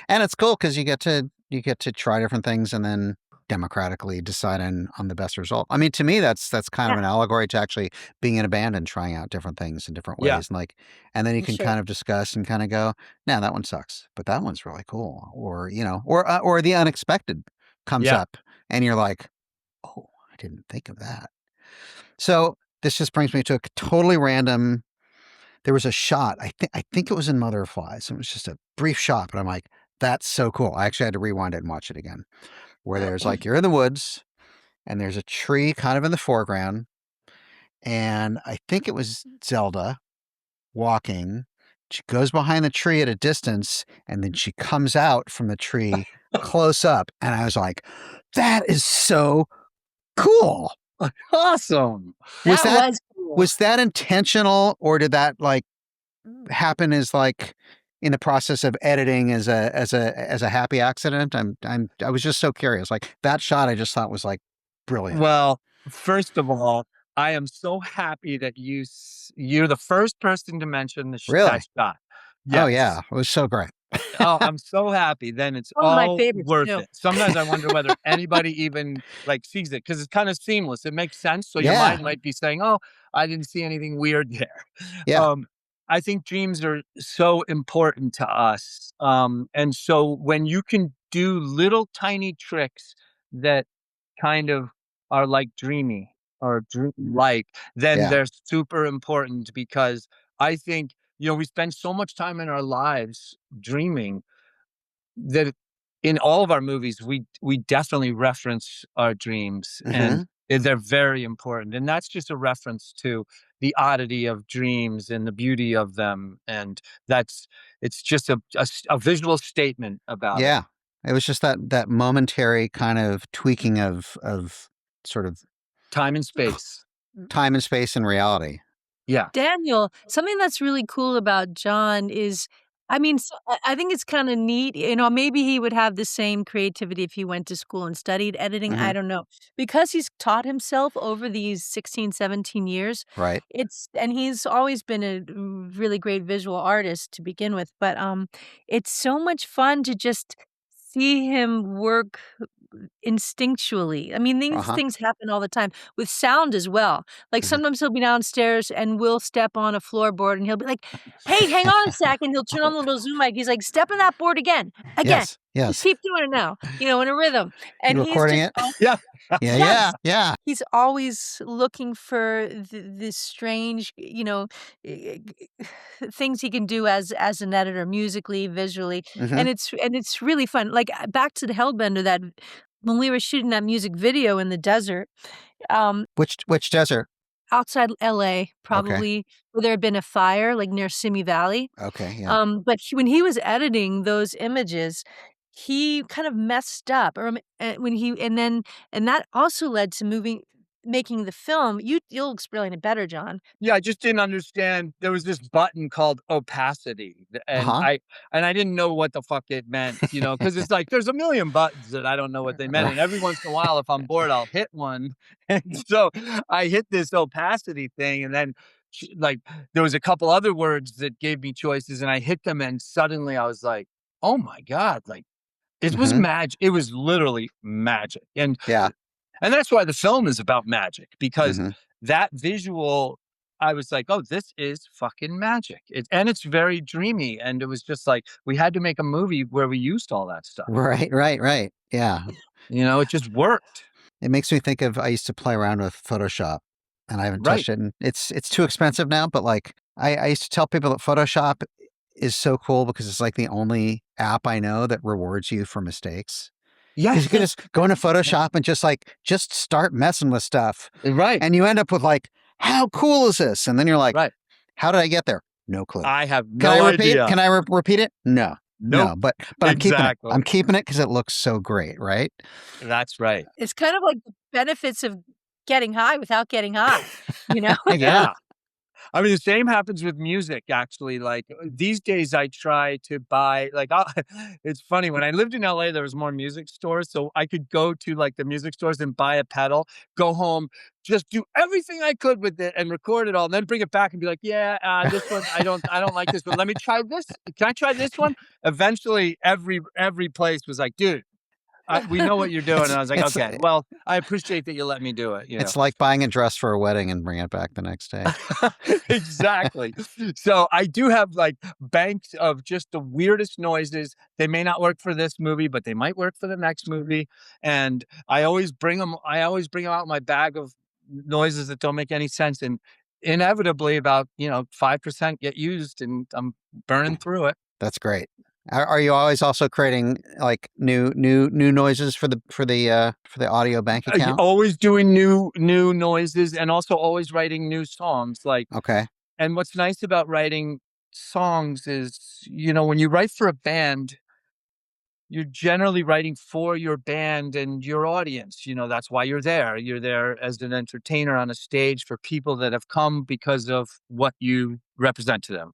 Speaker 4: And it's cool because you get to try different things and then democratically decide on the best result. I mean, to me, that's kind of
Speaker 1: Yeah,
Speaker 4: an allegory to actually being in a band and trying out different things in different
Speaker 5: Yeah.
Speaker 4: ways. And then you
Speaker 1: for
Speaker 4: can
Speaker 1: sure.
Speaker 4: kind of discuss and kind of go, "No, that one sucks, but that one's really cool," or the unexpected comes
Speaker 5: Yeah.
Speaker 4: up, and you're like, "Oh, I didn't think of that." So this just brings me to a totally random. There was a shot, I think it was in Mother of Flies. It was just a brief shot, but I'm like, "That's so cool." I actually had to rewind it and watch it again, where there's like you're in the woods and there's a tree kind of in the foreground, and I think it was Zelda walking. She goes behind the tree at a distance, and then she comes out from the tree close up, and I was like, "That is so cool."
Speaker 5: Awesome.
Speaker 4: Was
Speaker 1: That
Speaker 4: that
Speaker 1: was cool.
Speaker 4: was that intentional, or did that, like, happen as, like, in the process of editing as a happy accident? I was just so curious. Like, that shot I just thought was, like, brilliant.
Speaker 5: Well, first of all, I am so happy that you're the first person to mention that
Speaker 4: Really?
Speaker 5: shot.
Speaker 4: Oh, yeah.
Speaker 5: Yes.
Speaker 4: It was so great.
Speaker 5: Oh, I'm so happy, then it's
Speaker 1: One of my
Speaker 5: all
Speaker 1: favorites
Speaker 5: worth
Speaker 1: too.
Speaker 5: it. Sometimes I wonder whether anybody even, like, sees it because it's kinda seamless, it makes sense, so your
Speaker 4: Yeah.
Speaker 5: mind might be saying, "Oh, I didn't see anything weird there."
Speaker 4: Yeah.
Speaker 5: Um, I think dreams are so important to us, and so when you can do little tiny tricks that kind of are like dreamy or dream-like, then
Speaker 4: Yeah.
Speaker 5: they're super important because I think, we spend so much time in our lives dreaming that in all of our movies, we definitely reference our dreams, and
Speaker 4: Mhm.
Speaker 5: they're very important. And that's just a reference to the oddity of dreams and the beauty of them. And it's just a visual statement about it.
Speaker 4: Yeah. It was just that momentary kind of tweaking of sort of
Speaker 5: Time and space.
Speaker 4: time and space and reality.
Speaker 5: Yeah.
Speaker 1: Daniel, something that's really cool about John is I mean, I think it's kinda neat, maybe he would have the same creativity if he went to school and studied editing, I
Speaker 4: Mhm.
Speaker 1: don't know. Because he's taught himself over these 16, 17 years,
Speaker 4: Right.
Speaker 1: and he's always been a really great visual artist to begin with, but, it's so much fun to just see him work instinctually. I mean, these
Speaker 4: Uh-huh.
Speaker 1: things happen all the time with sound as well. Like,
Speaker 4: Mhm.
Speaker 1: sometimes he'll be downstairs and we'll step on a floorboard and he'll be like, "Hey, hang on a second." He'll turn on the little zoom mic. He's like, "Step on that board again, again.
Speaker 4: Yes.
Speaker 1: Just
Speaker 4: Yes.
Speaker 1: keep doing it now," in a rhythm.
Speaker 4: You
Speaker 1: And he's
Speaker 4: recording
Speaker 1: just
Speaker 4: it?
Speaker 5: Yeah.
Speaker 4: Yeah, yeah,
Speaker 1: yes.
Speaker 4: yeah.
Speaker 1: He's always looking for this strange, eh, things he can do as an editor, musically, visually,
Speaker 4: Mhm.
Speaker 1: and it's really fun. Like, back to the Hellbender that when we were shooting that music video in the desert, um,
Speaker 4: Which desert?
Speaker 1: outside LA,
Speaker 4: Okay.
Speaker 1: probably where there had been a fire, like, near Simi Valley,
Speaker 4: Okay, yeah.
Speaker 1: but when he was editing those images, he kind of messed up, or, when he and that also led to making the film. You'll explain it better, John.
Speaker 5: Yeah, I just didn't understand. There was this button called opacity, and
Speaker 4: Uh-huh.
Speaker 5: I didn't know what the fuck it meant, because it's like there's a million buttons that I don't know what they meant,
Speaker 4: Right.
Speaker 5: and every once in a while, if I'm bored, I'll hit one, and so I hit this opacity thing, and then like there was a couple other words that gave me choices, and I hit them, and suddenly I was like, oh my god, like it was
Speaker 4: Mhm.
Speaker 5: magic. It was literally magic,
Speaker 4: Yeah.
Speaker 5: and that's why the film is about magic because
Speaker 4: Mhm.
Speaker 5: that visual, I was like, "Oh, this is fucking magic." And it's very dreamy, and it was just like we had to make a movie where we used all that stuff.
Speaker 4: Right, right, right. Yeah.
Speaker 5: It just worked.
Speaker 4: It makes me think of I used to play around with Photoshop, and I haven't
Speaker 5: Right.
Speaker 4: touched it, and it's too expensive now, but, like, I used to tell people that Photoshop is so cool because it's, like, the only app I know that rewards you for mistakes. Because you could
Speaker 5: Yes.
Speaker 4: just go into Photoshop and just start messing with stuff,
Speaker 5: Right.
Speaker 4: and you end up with, like, "How cool is this?" And then you're like,
Speaker 5: Right.
Speaker 4: "How did I get there? No clue.
Speaker 5: I have
Speaker 4: Can I
Speaker 5: no
Speaker 4: repeat
Speaker 5: idea.
Speaker 4: can I repeat it? No.
Speaker 5: Nope.
Speaker 4: No, but I'm keeping it. I'm
Speaker 5: Exactly.
Speaker 4: keeping it because it looks so great, right?"
Speaker 5: That's right.
Speaker 1: It's kind of like the benefits of getting high without getting high, you know?
Speaker 4: Yeah.
Speaker 5: Yeah. I mean, the same happens with music, actually. Like these days, I try to buy it's funny when I lived in LA, there was more music stores, so I could go to like the music stores and buy a pedal, go home, just do everything I could with it, and record it all, and then bring it back and be like, "Yeah, this one I don't like this one. Let me try this. Can I try this one?" Eventually, every place was like, "Dude, we know what you're doing," and
Speaker 4: It's
Speaker 5: I was like,
Speaker 4: it's
Speaker 5: "Okay, well, I appreciate that you let me do it."
Speaker 4: it's like buying a dress for a wedding and bringing it back the next day.
Speaker 5: Exactly. So I do have like banks of just the weirdest noises. They may not work for this movie, but they might work for the next movie. And I always bring 'em out my bag of noises that don't make any sense. And inevitably about, 5% get used and I'm burning through it.
Speaker 4: That's great. Are you always also creating, like, new noises for the audio bank account?
Speaker 5: Always doing new noises and also always writing new songs.
Speaker 4: Okay.
Speaker 5: And what's nice about writing songs is, when you write for a band, you're generally writing for your band and your audience. That's why you're there. You're there as an entertainer on a stage for people that have come because of what you represent to them.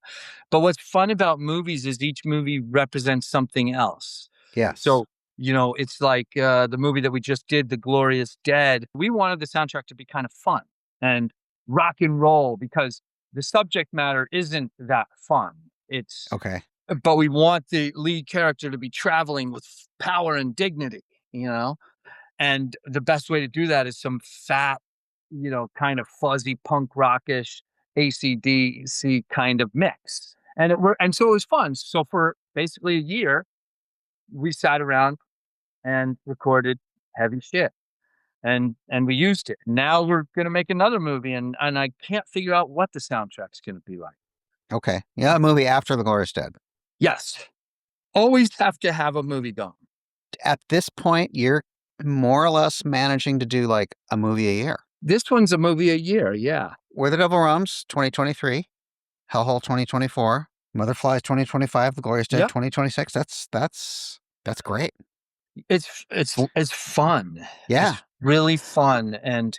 Speaker 5: But what's fun about movies is each movie represents something else.
Speaker 4: Yes.
Speaker 5: So, it's like the movie that we just did, The Glorious Dead. We wanted the soundtrack to be kind of fun and rock and roll because the subject matter isn't that fun. It's
Speaker 4: Okay.
Speaker 5: but we want the lead character to be traveling with power and dignity, you know? And the best way to do that is some fat, kind of fuzzy punk rockish AC/DC kind of mix. And so it was fun. So for basically a year, we sat around and recorded heavy shit. And we used it. Now we're gonna make another movie and I can't figure out what the soundtrack's gonna be like.
Speaker 4: Okay. Yeah, a movie after The Glorious Dead.
Speaker 5: Yes. Always have to have a movie going.
Speaker 4: At this point, you're more or less managing to do like a movie a year.
Speaker 5: This one's a movie a year, yeah.
Speaker 4: Where the Devil Roams, 2023. Hellhole 2024. Mother Flies 2025. The Glorious Dead
Speaker 5: Yep.
Speaker 4: 2026. That's great.
Speaker 5: It's fun.
Speaker 4: Yeah.
Speaker 5: It's really fun. And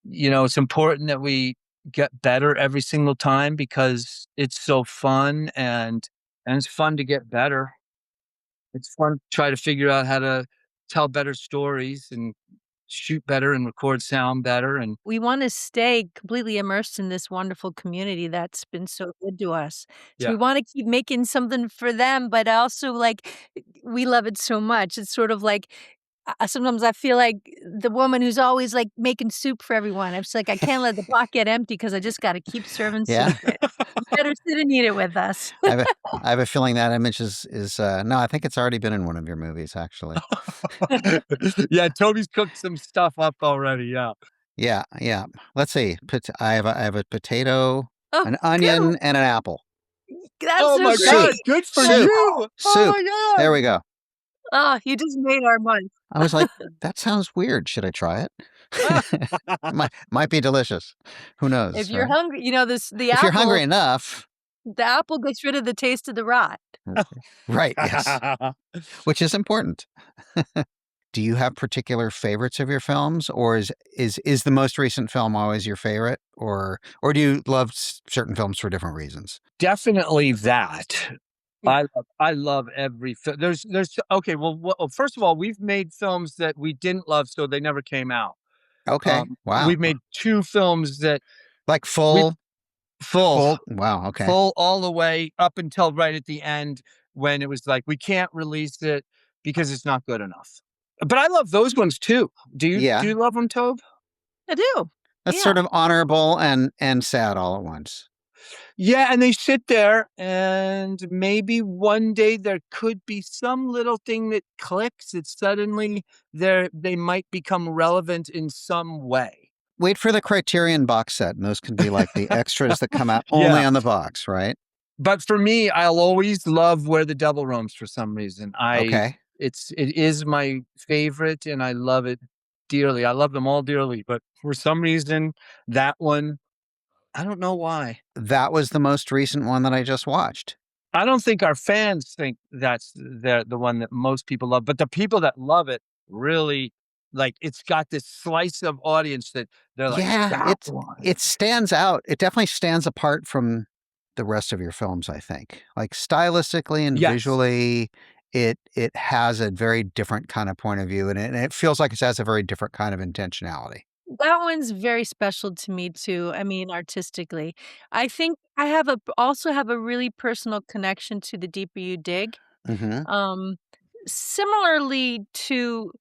Speaker 5: it's important that we get better every single time because it's so fun and it's fun to get better. It's fun to try to figure out how to tell better stories and shoot better and record sound better. And
Speaker 1: We wanna stay completely immersed in this wonderful community that's been so good to us. So
Speaker 5: yeah.
Speaker 1: we wanna keep making something for them, but also, like, we love it so much. It's sort of like, sometimes I feel like the woman who's always, like, making soup for everyone. I'm just like, "I can't let the pot get empty because I just gotta keep serving soup.
Speaker 4: Yeah.
Speaker 1: You better sit and eat it with us."
Speaker 4: I have a I have a feeling that image is no, I think it's already been in one of your movies, actually.
Speaker 5: Yeah, Toby's cooked some stuff up already. Yeah.
Speaker 4: Yeah, yeah. Let's see. I have a potato,
Speaker 1: Oh,
Speaker 4: an
Speaker 1: good.
Speaker 4: onion, and an apple.
Speaker 1: That's
Speaker 5: Oh
Speaker 1: so
Speaker 5: my
Speaker 4: Soup,
Speaker 5: god,
Speaker 1: great.
Speaker 5: good for
Speaker 1: Like,
Speaker 4: soup,
Speaker 5: you. Oh
Speaker 4: soup.
Speaker 5: my
Speaker 4: There
Speaker 5: god.
Speaker 4: we go.
Speaker 1: oh, you just made our month.
Speaker 4: I was like, that sounds weird. Should I try it? Might be delicious. Who
Speaker 1: If
Speaker 4: knows,
Speaker 1: you're
Speaker 4: right?
Speaker 1: hungry, this
Speaker 4: If you're hungry enough,
Speaker 1: the apple gets rid of the taste of the rot.
Speaker 4: right? Yes, which is important. Do you have particular favorites of your films, or is the most recent film always your favorite, or do you love certain films for different reasons?
Speaker 5: Definitely that.
Speaker 1: Yeah.
Speaker 5: I love every there's okay, well, first of all, we've made films that we didn't love, so they never came out.
Speaker 4: Okay, wow,
Speaker 5: We've made 2 films that
Speaker 4: like
Speaker 5: we full,
Speaker 4: full. Wow, okay,
Speaker 5: full all the way up until right at the end when it was like, "We can't release it because it's not good enough." But I love those ones too. Do
Speaker 4: yeah,
Speaker 5: you love them, Tobe?
Speaker 1: I do.
Speaker 4: that's
Speaker 1: Yeah.
Speaker 4: sort of honorable and sad all at once.
Speaker 5: Yeah, and they sit there, and maybe one day there could be some little thing that clicks that suddenly they might become relevant in some way.
Speaker 4: Wait for the Criterion box set, and those can be like the extras that come out only
Speaker 5: Yeah,
Speaker 4: on the box, right?
Speaker 5: but for me, I'll always love Where the Devil Roams for some reason.
Speaker 4: Okay.
Speaker 5: It is my favorite, and I love it dearly. I love them all dearly, but for some reason, that one, I don't know why.
Speaker 4: That was the most recent one that I just watched.
Speaker 5: I don't think our fans think that's the one that most people love, but the people that love it really like it's got this slice of audience that they're like,
Speaker 4: Yeah,
Speaker 5: "That one."
Speaker 4: it stands out. It definitely stands apart from the rest of your films, I think. Like stylistically and
Speaker 5: Yes.
Speaker 4: visually, it has a very different kind of point of view, and it feels like it has a very different kind of intentionality.
Speaker 1: That one's very special to me too, I mean, artistically. I think I also have a really personal connection to The Deeper You Dig.
Speaker 4: Mhm.
Speaker 1: Um, Similarly to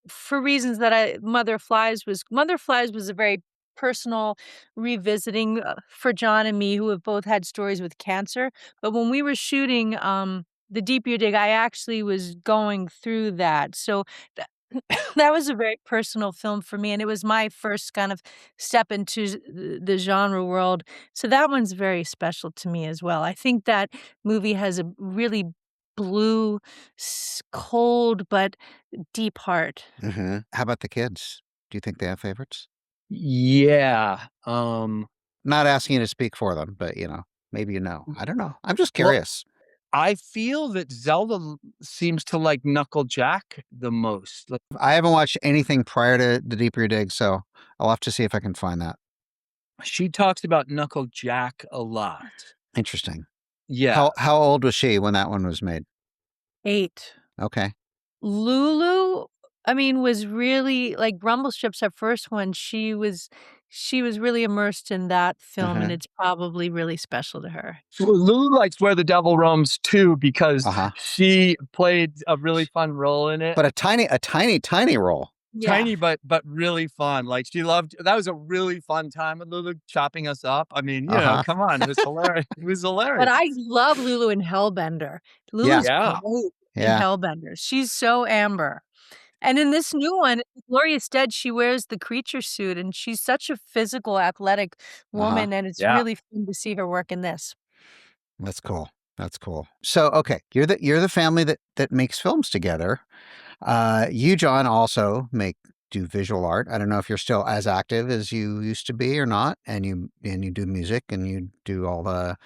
Speaker 1: for reasons that Mother Flies was a very personal revisiting, for John and me, who have both had stories with cancer, but when we were shooting, The Deeper You Dig, I actually was going through that, so that that was a very personal film for me, and it was my first kind of step into the genre world, so that one's very special to me as well. I think that movie has a really blue, cold, but deep heart.
Speaker 4: Mhm. How about the kids? Do you think they have favorites?
Speaker 5: Yeah.
Speaker 4: Not asking you to speak for them, but, maybe you know. I don't know. I'm just
Speaker 5: Well,
Speaker 4: curious.
Speaker 5: I feel that Zelda seems to like Knuckle Jack the most. Like,
Speaker 4: I haven't watched anything prior to The Deeper You Dig, so I'll have to see if I can find that.
Speaker 5: she talks about Knuckle Jack a lot.
Speaker 4: Interesting.
Speaker 5: Yeah.
Speaker 4: How old was she when that one was made?
Speaker 1: 8.
Speaker 4: Okay.
Speaker 1: Lulu, I mean, was really like, Rumble Strip's her first one, she was she was really immersed in that film, and
Speaker 4: Mhm.
Speaker 1: it's probably really special to her.
Speaker 5: So Lulu likes Where the Devil Roams too because
Speaker 4: Uh-huh.
Speaker 5: she played a really fun role in it.
Speaker 4: But a tiny role.
Speaker 1: Yeah.
Speaker 5: Tiny, but really fun. Like, she loved that was a really fun time with Lulu chopping us up. I mean,
Speaker 4: Uh-huh.
Speaker 5: come on, it was hilarious. It was
Speaker 1: But
Speaker 5: hilarious.
Speaker 1: I love Lulu in Hellbender.
Speaker 4: Yeah.
Speaker 1: Lulu's
Speaker 5: Yeah.
Speaker 1: great in
Speaker 4: Yeah.
Speaker 1: Hellbender. She's so Amber. And in this new one, Gloria Stead, she wears the creature suit, and she's such a physical, athletic
Speaker 4: Uh-huh.
Speaker 1: woman, and it's
Speaker 5: Yeah.
Speaker 1: really fun to see her work in this.
Speaker 4: That's cool. That's cool. So, okay, you're the family that makes films together. You, John, also do visual art. I don't know if you're still as active as you used to be or not, and you do music and you do all the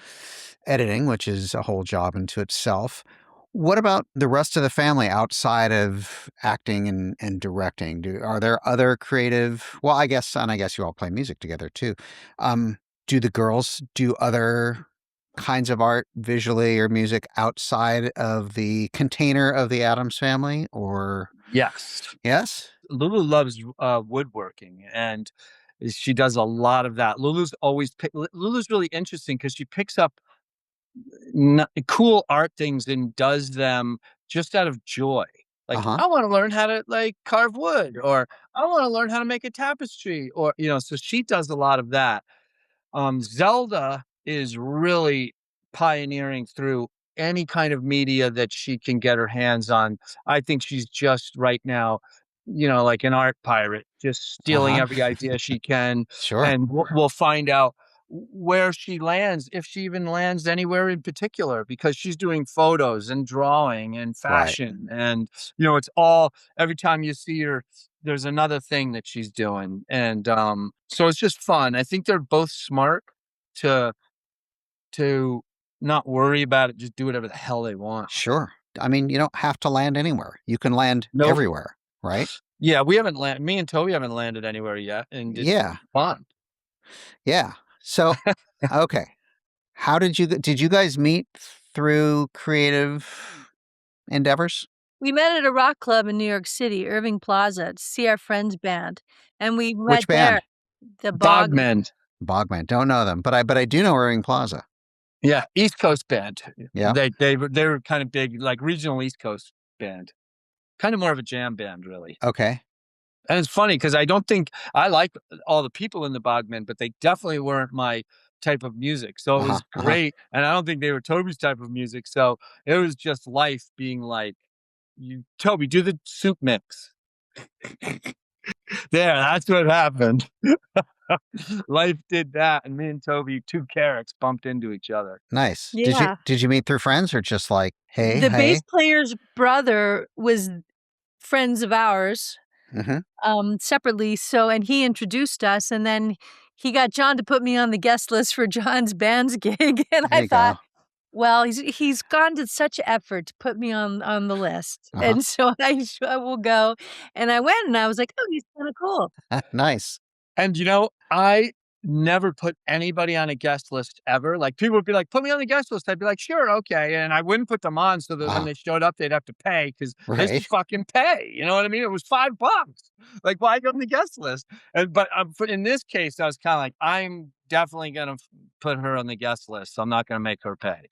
Speaker 4: editing, which is a whole job into itself. What about the rest of the family outside of acting and directing? Are there other creative? Well, I guess you all play music together too. Um, do the girls do other kinds of art visually or music outside of the container of the Adams family? Or
Speaker 5: Yes.
Speaker 4: yes?
Speaker 5: Lulu loves woodworking, and she does a lot of that. Lulu's really interesting because she picks up cool art things and does them just out of joy. Like,
Speaker 4: Uh-huh.
Speaker 5: I want to learn how to like carve wood, or I want to learn how to make a tapestry, or so she does a lot of that. Zelda is really pioneering through any kind of media that she can get her hands on. I think she's just right now, like an art pirate, just stealing
Speaker 4: Uh-huh.
Speaker 5: every idea she can,
Speaker 4: Sure.
Speaker 5: and we'll find out where she lands, if she even lands anywhere in particular, because she's doing photos and drawing and
Speaker 4: Right.
Speaker 5: fashion, and it's all every time you see her there's another thing that she's doing, and so it's just fun. I think they're both smart to to not worry about it, just do whatever the hell they want.
Speaker 4: Sure. I mean, you don't have to land anywhere. You can land
Speaker 5: Nope.
Speaker 4: everywhere, right?
Speaker 5: Yeah, we haven't landed. Me and Toby haven't landed anywhere yet, and it's
Speaker 4: Yeah.
Speaker 5: fun.
Speaker 4: Yeah. So, okay. Did you guys meet through creative endeavors?
Speaker 1: We met at a rock club in New York City, Irving Plaza, to see our friend's band, and we
Speaker 4: Which
Speaker 1: met there.
Speaker 4: band?
Speaker 1: The Bog.
Speaker 5: Bogman.
Speaker 4: Bogman. Don't know them, but I do know Irving Plaza.
Speaker 5: Yeah, East Coast band.
Speaker 4: Yeah.
Speaker 5: They were kind of big, like regional East Coast band. Kind of more of a jam band, really.
Speaker 4: Okay.
Speaker 5: And it's funny because I don't think I like all the people in the Bogman, but they definitely weren't my type of music. So it
Speaker 4: Uh-huh.
Speaker 5: was
Speaker 4: Uh-huh.
Speaker 5: great. And I don't think they were Toby's type of music. So it was just life being like, Toby, do the soup mix. There, that's what happened. Life did that. And me and Toby, two carrots, bumped into each other.
Speaker 4: Nice. Did you
Speaker 1: Yeah.
Speaker 4: did you meet through friends or just like, hey,
Speaker 1: The bass
Speaker 4: hey?
Speaker 1: player's brother was friends of ours,
Speaker 4: Mm-hmm.
Speaker 1: separately, and he introduced us, and then he got John to put me on the guest list for John's band's gig, and
Speaker 4: There
Speaker 1: I
Speaker 4: you go.
Speaker 1: thought, "Well, he's gone to such effort to put me on the list,"
Speaker 4: Uh-huh.
Speaker 1: and so I will go, and I went, and I was like, "Oh, he's kinda cool."
Speaker 4: Nice.
Speaker 5: And I never put anybody on a guest list ever. Like, people would be like, "Put me on the guest list." I'd be like, "Sure, okay." And I wouldn't put them on so that when
Speaker 4: Uh,
Speaker 5: they showed up, they'd have to pay because they
Speaker 4: right.
Speaker 5: should fucking pay. You know what I mean? It was $5. Like, why go on the guest list? But in this case, I was kind of like, I'm definitely gonna put her on the guest list. So I'm not gonna make her pay.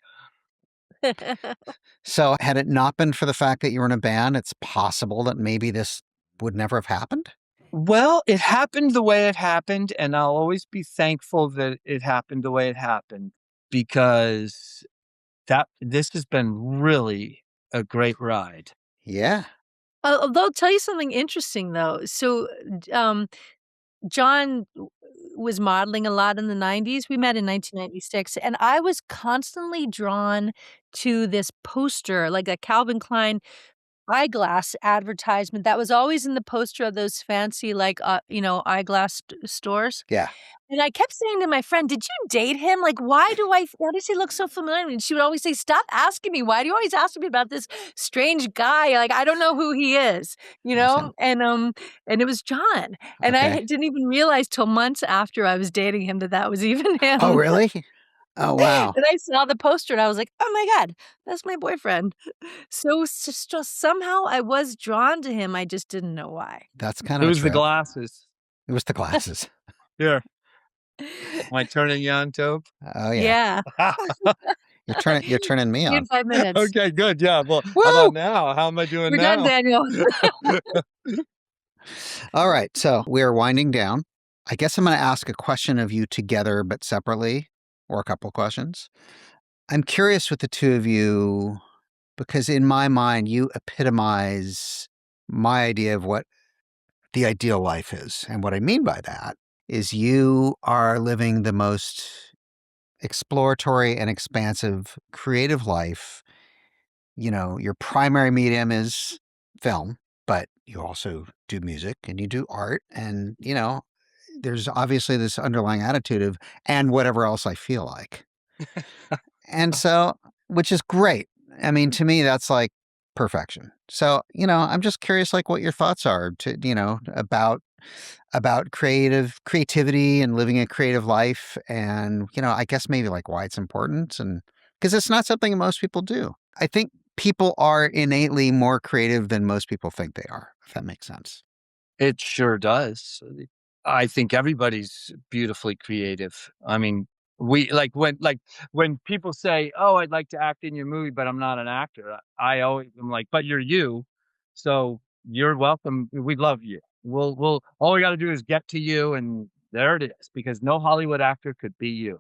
Speaker 4: So had it not been for the fact that you were in a band, it's possible that maybe this would never have happened?
Speaker 5: Well, it happened the way it happened, and I'll always be thankful that it happened the way it happened because that this has been really a great ride.
Speaker 4: Yeah.
Speaker 1: Although, I'll tell you something interesting, though. So, John was modeling a lot in the '90s. We met in 1996, and I was constantly drawn to this poster, like a Calvin Klein eyeglass advertisement that was always in the poster of those fancy, like, eyeglass stores.
Speaker 4: Yeah.
Speaker 1: And I kept saying to my friend, "Did you date him? Like, why does he look so familiar?" And she would always say, "Stop asking me. Why do you always ask me about this strange guy? Like, I don't know who he is," you
Speaker 4: Listen.
Speaker 1: know? And it was John. And I
Speaker 4: Okay.
Speaker 1: didn't even realize till months after I was dating him that that was even
Speaker 4: Oh,
Speaker 1: him.
Speaker 4: really? Oh, wow.
Speaker 1: And I saw the poster and I was like, "Oh my god, that's my boyfriend." So it's just somehow I was drawn to him, I just didn't know why.
Speaker 4: That's kind
Speaker 5: It
Speaker 4: of a
Speaker 5: was the
Speaker 4: trip.
Speaker 5: glasses.
Speaker 4: It was the glasses.
Speaker 5: Here, am I turning you on, Tobe?
Speaker 4: Oh, yeah.
Speaker 1: Yeah.
Speaker 4: You're turning me
Speaker 1: See you
Speaker 4: on.
Speaker 1: in 5 minutes.
Speaker 5: Okay, good, yeah, well, how about
Speaker 1: Woo!
Speaker 5: now? How am I doing
Speaker 1: We're done,
Speaker 5: now?
Speaker 1: Daniel.
Speaker 4: All right, so we are winding down. I guess I'm going to ask a question of you together, but separately, or a couple questions. I'm curious with the two of you because in my mind, you epitomize my idea of what the ideal life is. And what I mean by that is you are living the most exploratory and expansive creative life. Your primary medium is film, but you also do music and you do art. And, there's obviously this underlying attitude of, and whatever else I feel like. And so, which is great. I mean, to me, that's like perfection. So, I'm just curious, like, what your thoughts are about creativity and living a creative life, and I guess maybe like why it's important, and because it's not something most people do. I think people are innately more creative than most people think they are. If that makes sense.
Speaker 5: It sure does. I think everybody's beautifully creative. I mean, we when people say, "Oh, I'd like to act in your movie, but I'm not an actor." I always am like, "But you're you, so you're welcome. We love you. We'll all we got to do is get to you, and there it is. Because no Hollywood actor could be you."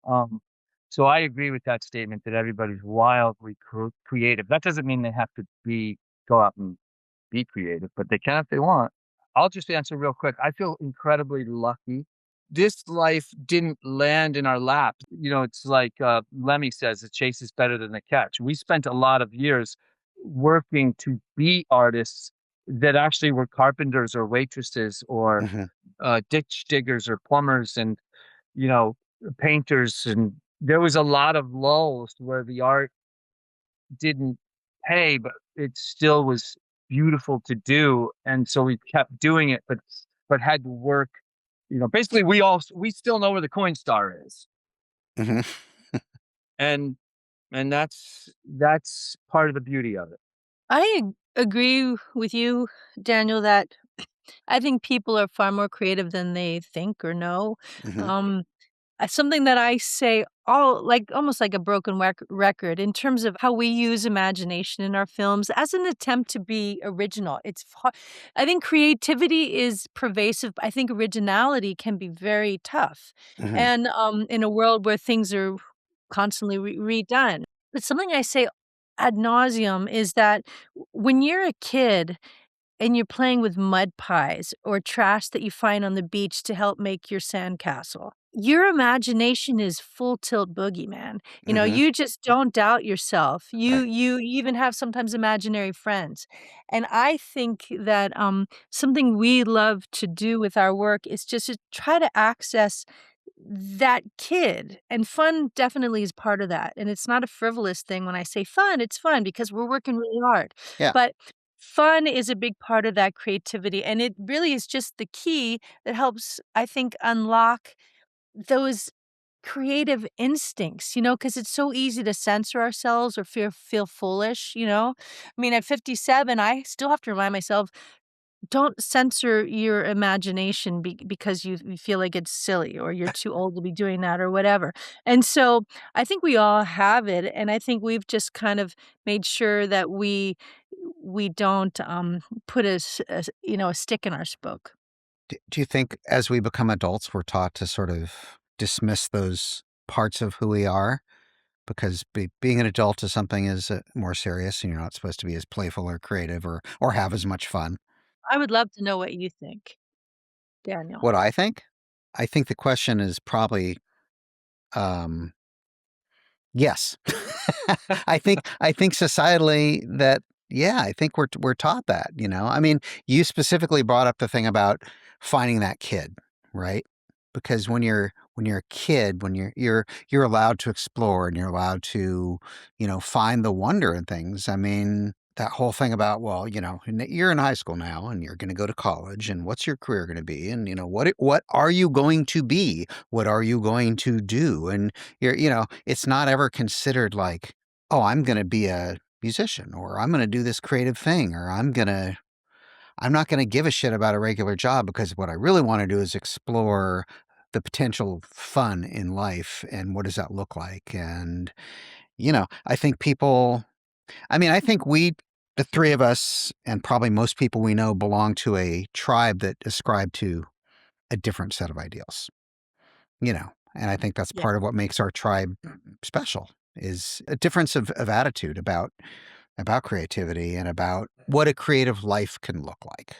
Speaker 5: Um, so I agree with that statement that everybody's wildly creative. That doesn't mean they have to go out and be creative, but they can if they want. I'll just answer real quick. I feel incredibly lucky. This life didn't land in our lap. It's like Lemmy says, the chase is better than the catch. We spent a lot of years working to be artists that actually were carpenters or waitresses or
Speaker 4: Hmm.
Speaker 5: ditch diggers or plumbers and, you know, painters. And there was a lot of lulls where the art didn't pay, but it still was beautiful to do, and so we kept doing it, but had to work. Basically, we still know where the coin star is,
Speaker 4: Hmm.
Speaker 5: and that's part of the beauty of it.
Speaker 1: Agree with you, Daniel, that I think people are far more creative than they think or know.
Speaker 4: Hmm.
Speaker 1: Um, something that I say all like almost like a broken record in terms of how we use imagination in our films as an attempt to be original. I think creativity is pervasive. I think originality can be very tough,
Speaker 4: Hmm.
Speaker 1: and in a world where things are constantly redone. But something I say ad nauseum is that when you're a kid and you're playing with mud pies or trash that you find on the beach to help make your sandcastle. Your imagination is full tilt boogie, man.
Speaker 4: Hmm.
Speaker 1: You just don't doubt yourself. You
Speaker 4: Right.
Speaker 1: you even have sometimes imaginary friends. And I think that something we love to do with our work is just to try to access that kid, and fun definitely is part of that, and it's not a frivolous thing when I say fun, it's fun because we're working really hard,
Speaker 4: Yeah.
Speaker 1: but fun is a big part of that creativity, and it really is just the key that helps, I think, unlock those creative instincts, because it's so easy to censor ourselves or feel foolish. I mean, at 57, I still have to remind myself don't censor your imagination because you feel like it's silly or you're too old to be doing that or whatever. And so I think we all have it, and I think we've just kind of made sure that we don't put a stick in our spoke.
Speaker 4: Do you think as we become adults, we're taught to sort of dismiss those parts of who we are? Because being an adult is something is more serious, and you're not supposed to be as playful or creative or have as much fun.
Speaker 1: I would love to know what you think, Daniel.
Speaker 4: What I think? I think the question is probably um, yes. I think societally that yeah, I think we're taught that, I mean, you specifically brought up the thing about finding that kid, right? Because when you're a kid, when you're allowed to explore and you're allowed to, find the wonder in things. I mean, that whole thing about, well, you're in high school now and you're going to go to college and what's your career going to be? And what are you going to be? What are you going to do? And it's not ever considered like, oh, I'm going to be a musician or I'm going to do this creative thing or I'm going to I'm not going to give a shit about a regular job because what I really want to do is explore the potential fun in life and what does that look like. And, I think I think the three of us, and probably most people we know, belong to a tribe that ascribe to a different set of ideals, and I think that's
Speaker 5: Yeah.
Speaker 4: part of what makes our tribe special is a difference of attitude about creativity and about what a creative life can look like.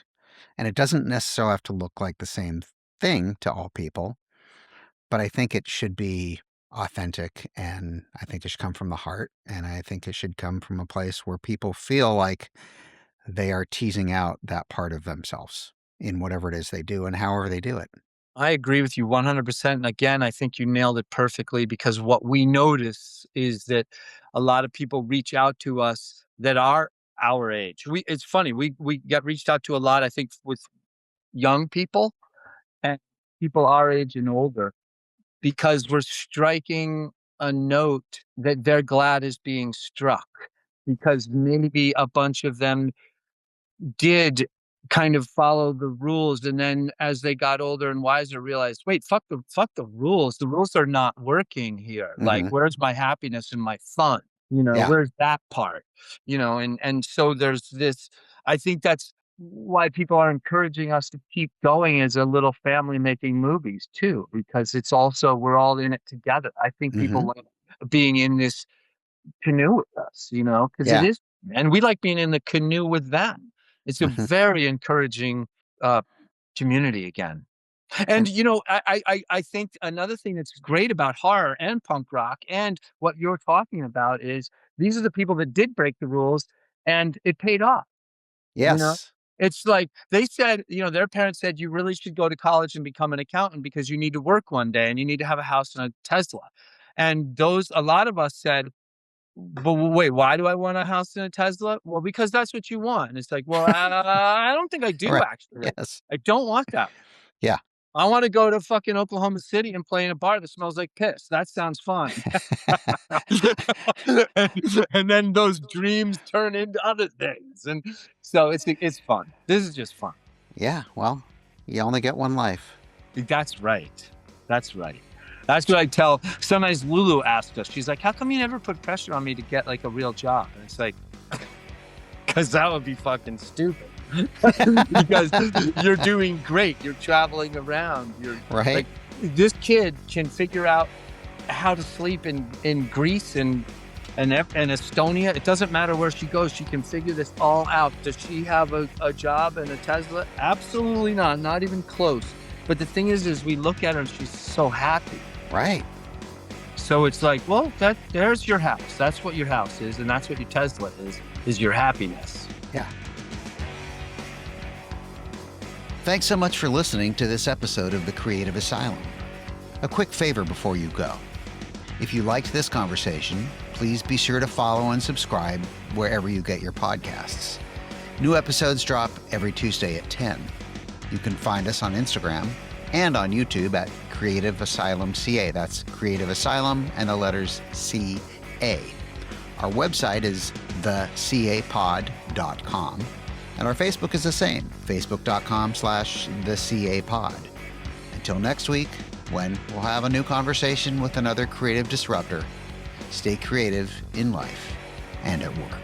Speaker 4: And it doesn't necessarily have to look like the same thing to all people, but I think it should be authentic, and I think it should come from the heart, and I think it should come from a place where people feel like they are teasing out that part of themselves in whatever it is they do and however they do it.
Speaker 5: I agree with you 100%. And again, I think you nailed it perfectly because what we notice is that a lot of people reach out to us that are our age. It's funny, we get reached out to a lot, I think, with young people and people our age and older because we're striking a note that they're glad is being struck because maybe a bunch of them did kind of follow the rules, and then as they got older and wiser, realized, "Wait, fuck the rules. The rules are not working here. Like,
Speaker 4: Hmm.
Speaker 5: where's my happiness and my fun?
Speaker 4: Yeah.
Speaker 5: Where's that part?" And so there's this I think that's why people are encouraging us to keep going as a little family making movies too, because it's also we're all in it together. I think
Speaker 4: Hmm.
Speaker 5: people like being in this canoe with us, because it
Speaker 4: Yeah.
Speaker 5: is, and we like being in the canoe with them. It's a
Speaker 4: Hmm.
Speaker 5: very encouraging community again. And I think another thing that's great about horror and punk rock and what you're talking about is these are the people that did break the rules and it paid off. You know,
Speaker 4: Yes.
Speaker 5: it's like they said, their parents said you really should go to college and become an accountant because you need to work one day and you need to have a house and a Tesla. And a lot of us said, but wait, why do I want a house and a Tesla? Well, because that's what you want. And it's like, well, I don't think I do
Speaker 4: Right.
Speaker 5: actually.
Speaker 4: Yes.
Speaker 5: I don't want that.
Speaker 4: Yeah.
Speaker 5: I want to go to fucking Oklahoma City and play in a bar that smells like piss. That sounds fun. and, and then those dreams turn into other things. And so it's fun. This is just fun.
Speaker 4: Yeah. Well, you only get one life.
Speaker 5: That's right. That's right. That's what I tell. Sometimes Lulu asks us, she's like, how come you never put pressure on me to get like a real job? And it's like, because that would be fucking stupid. Because you're doing great. You're traveling around. You're
Speaker 4: Right.
Speaker 5: like, this kid can figure out how to sleep in Greece and Estonia. It doesn't matter where she goes. She can figure this all out. Does she have a job and a Tesla? Absolutely not. Not even close. But the thing is we look at her and she's so happy.
Speaker 4: Right.
Speaker 5: So it's like, well, there's your house. That's what your house is, and that's what your Tesla is your happiness.
Speaker 4: Yeah. Thanks so much for listening to this episode of the Creative Asylum. A quick favor before you go. If you liked this conversation, please be sure to follow and subscribe wherever you get your podcasts. New episodes drop every Tuesday at 10. You can find us on Instagram and on YouTube at Creative Asylum CA. That's Creative Asylum and the letters CA. Our website is thecapod.com. And our Facebook is the same, facebook.com/thecapod. Until next week, when we'll have a new conversation with another creative disruptor, stay creative in life and at work.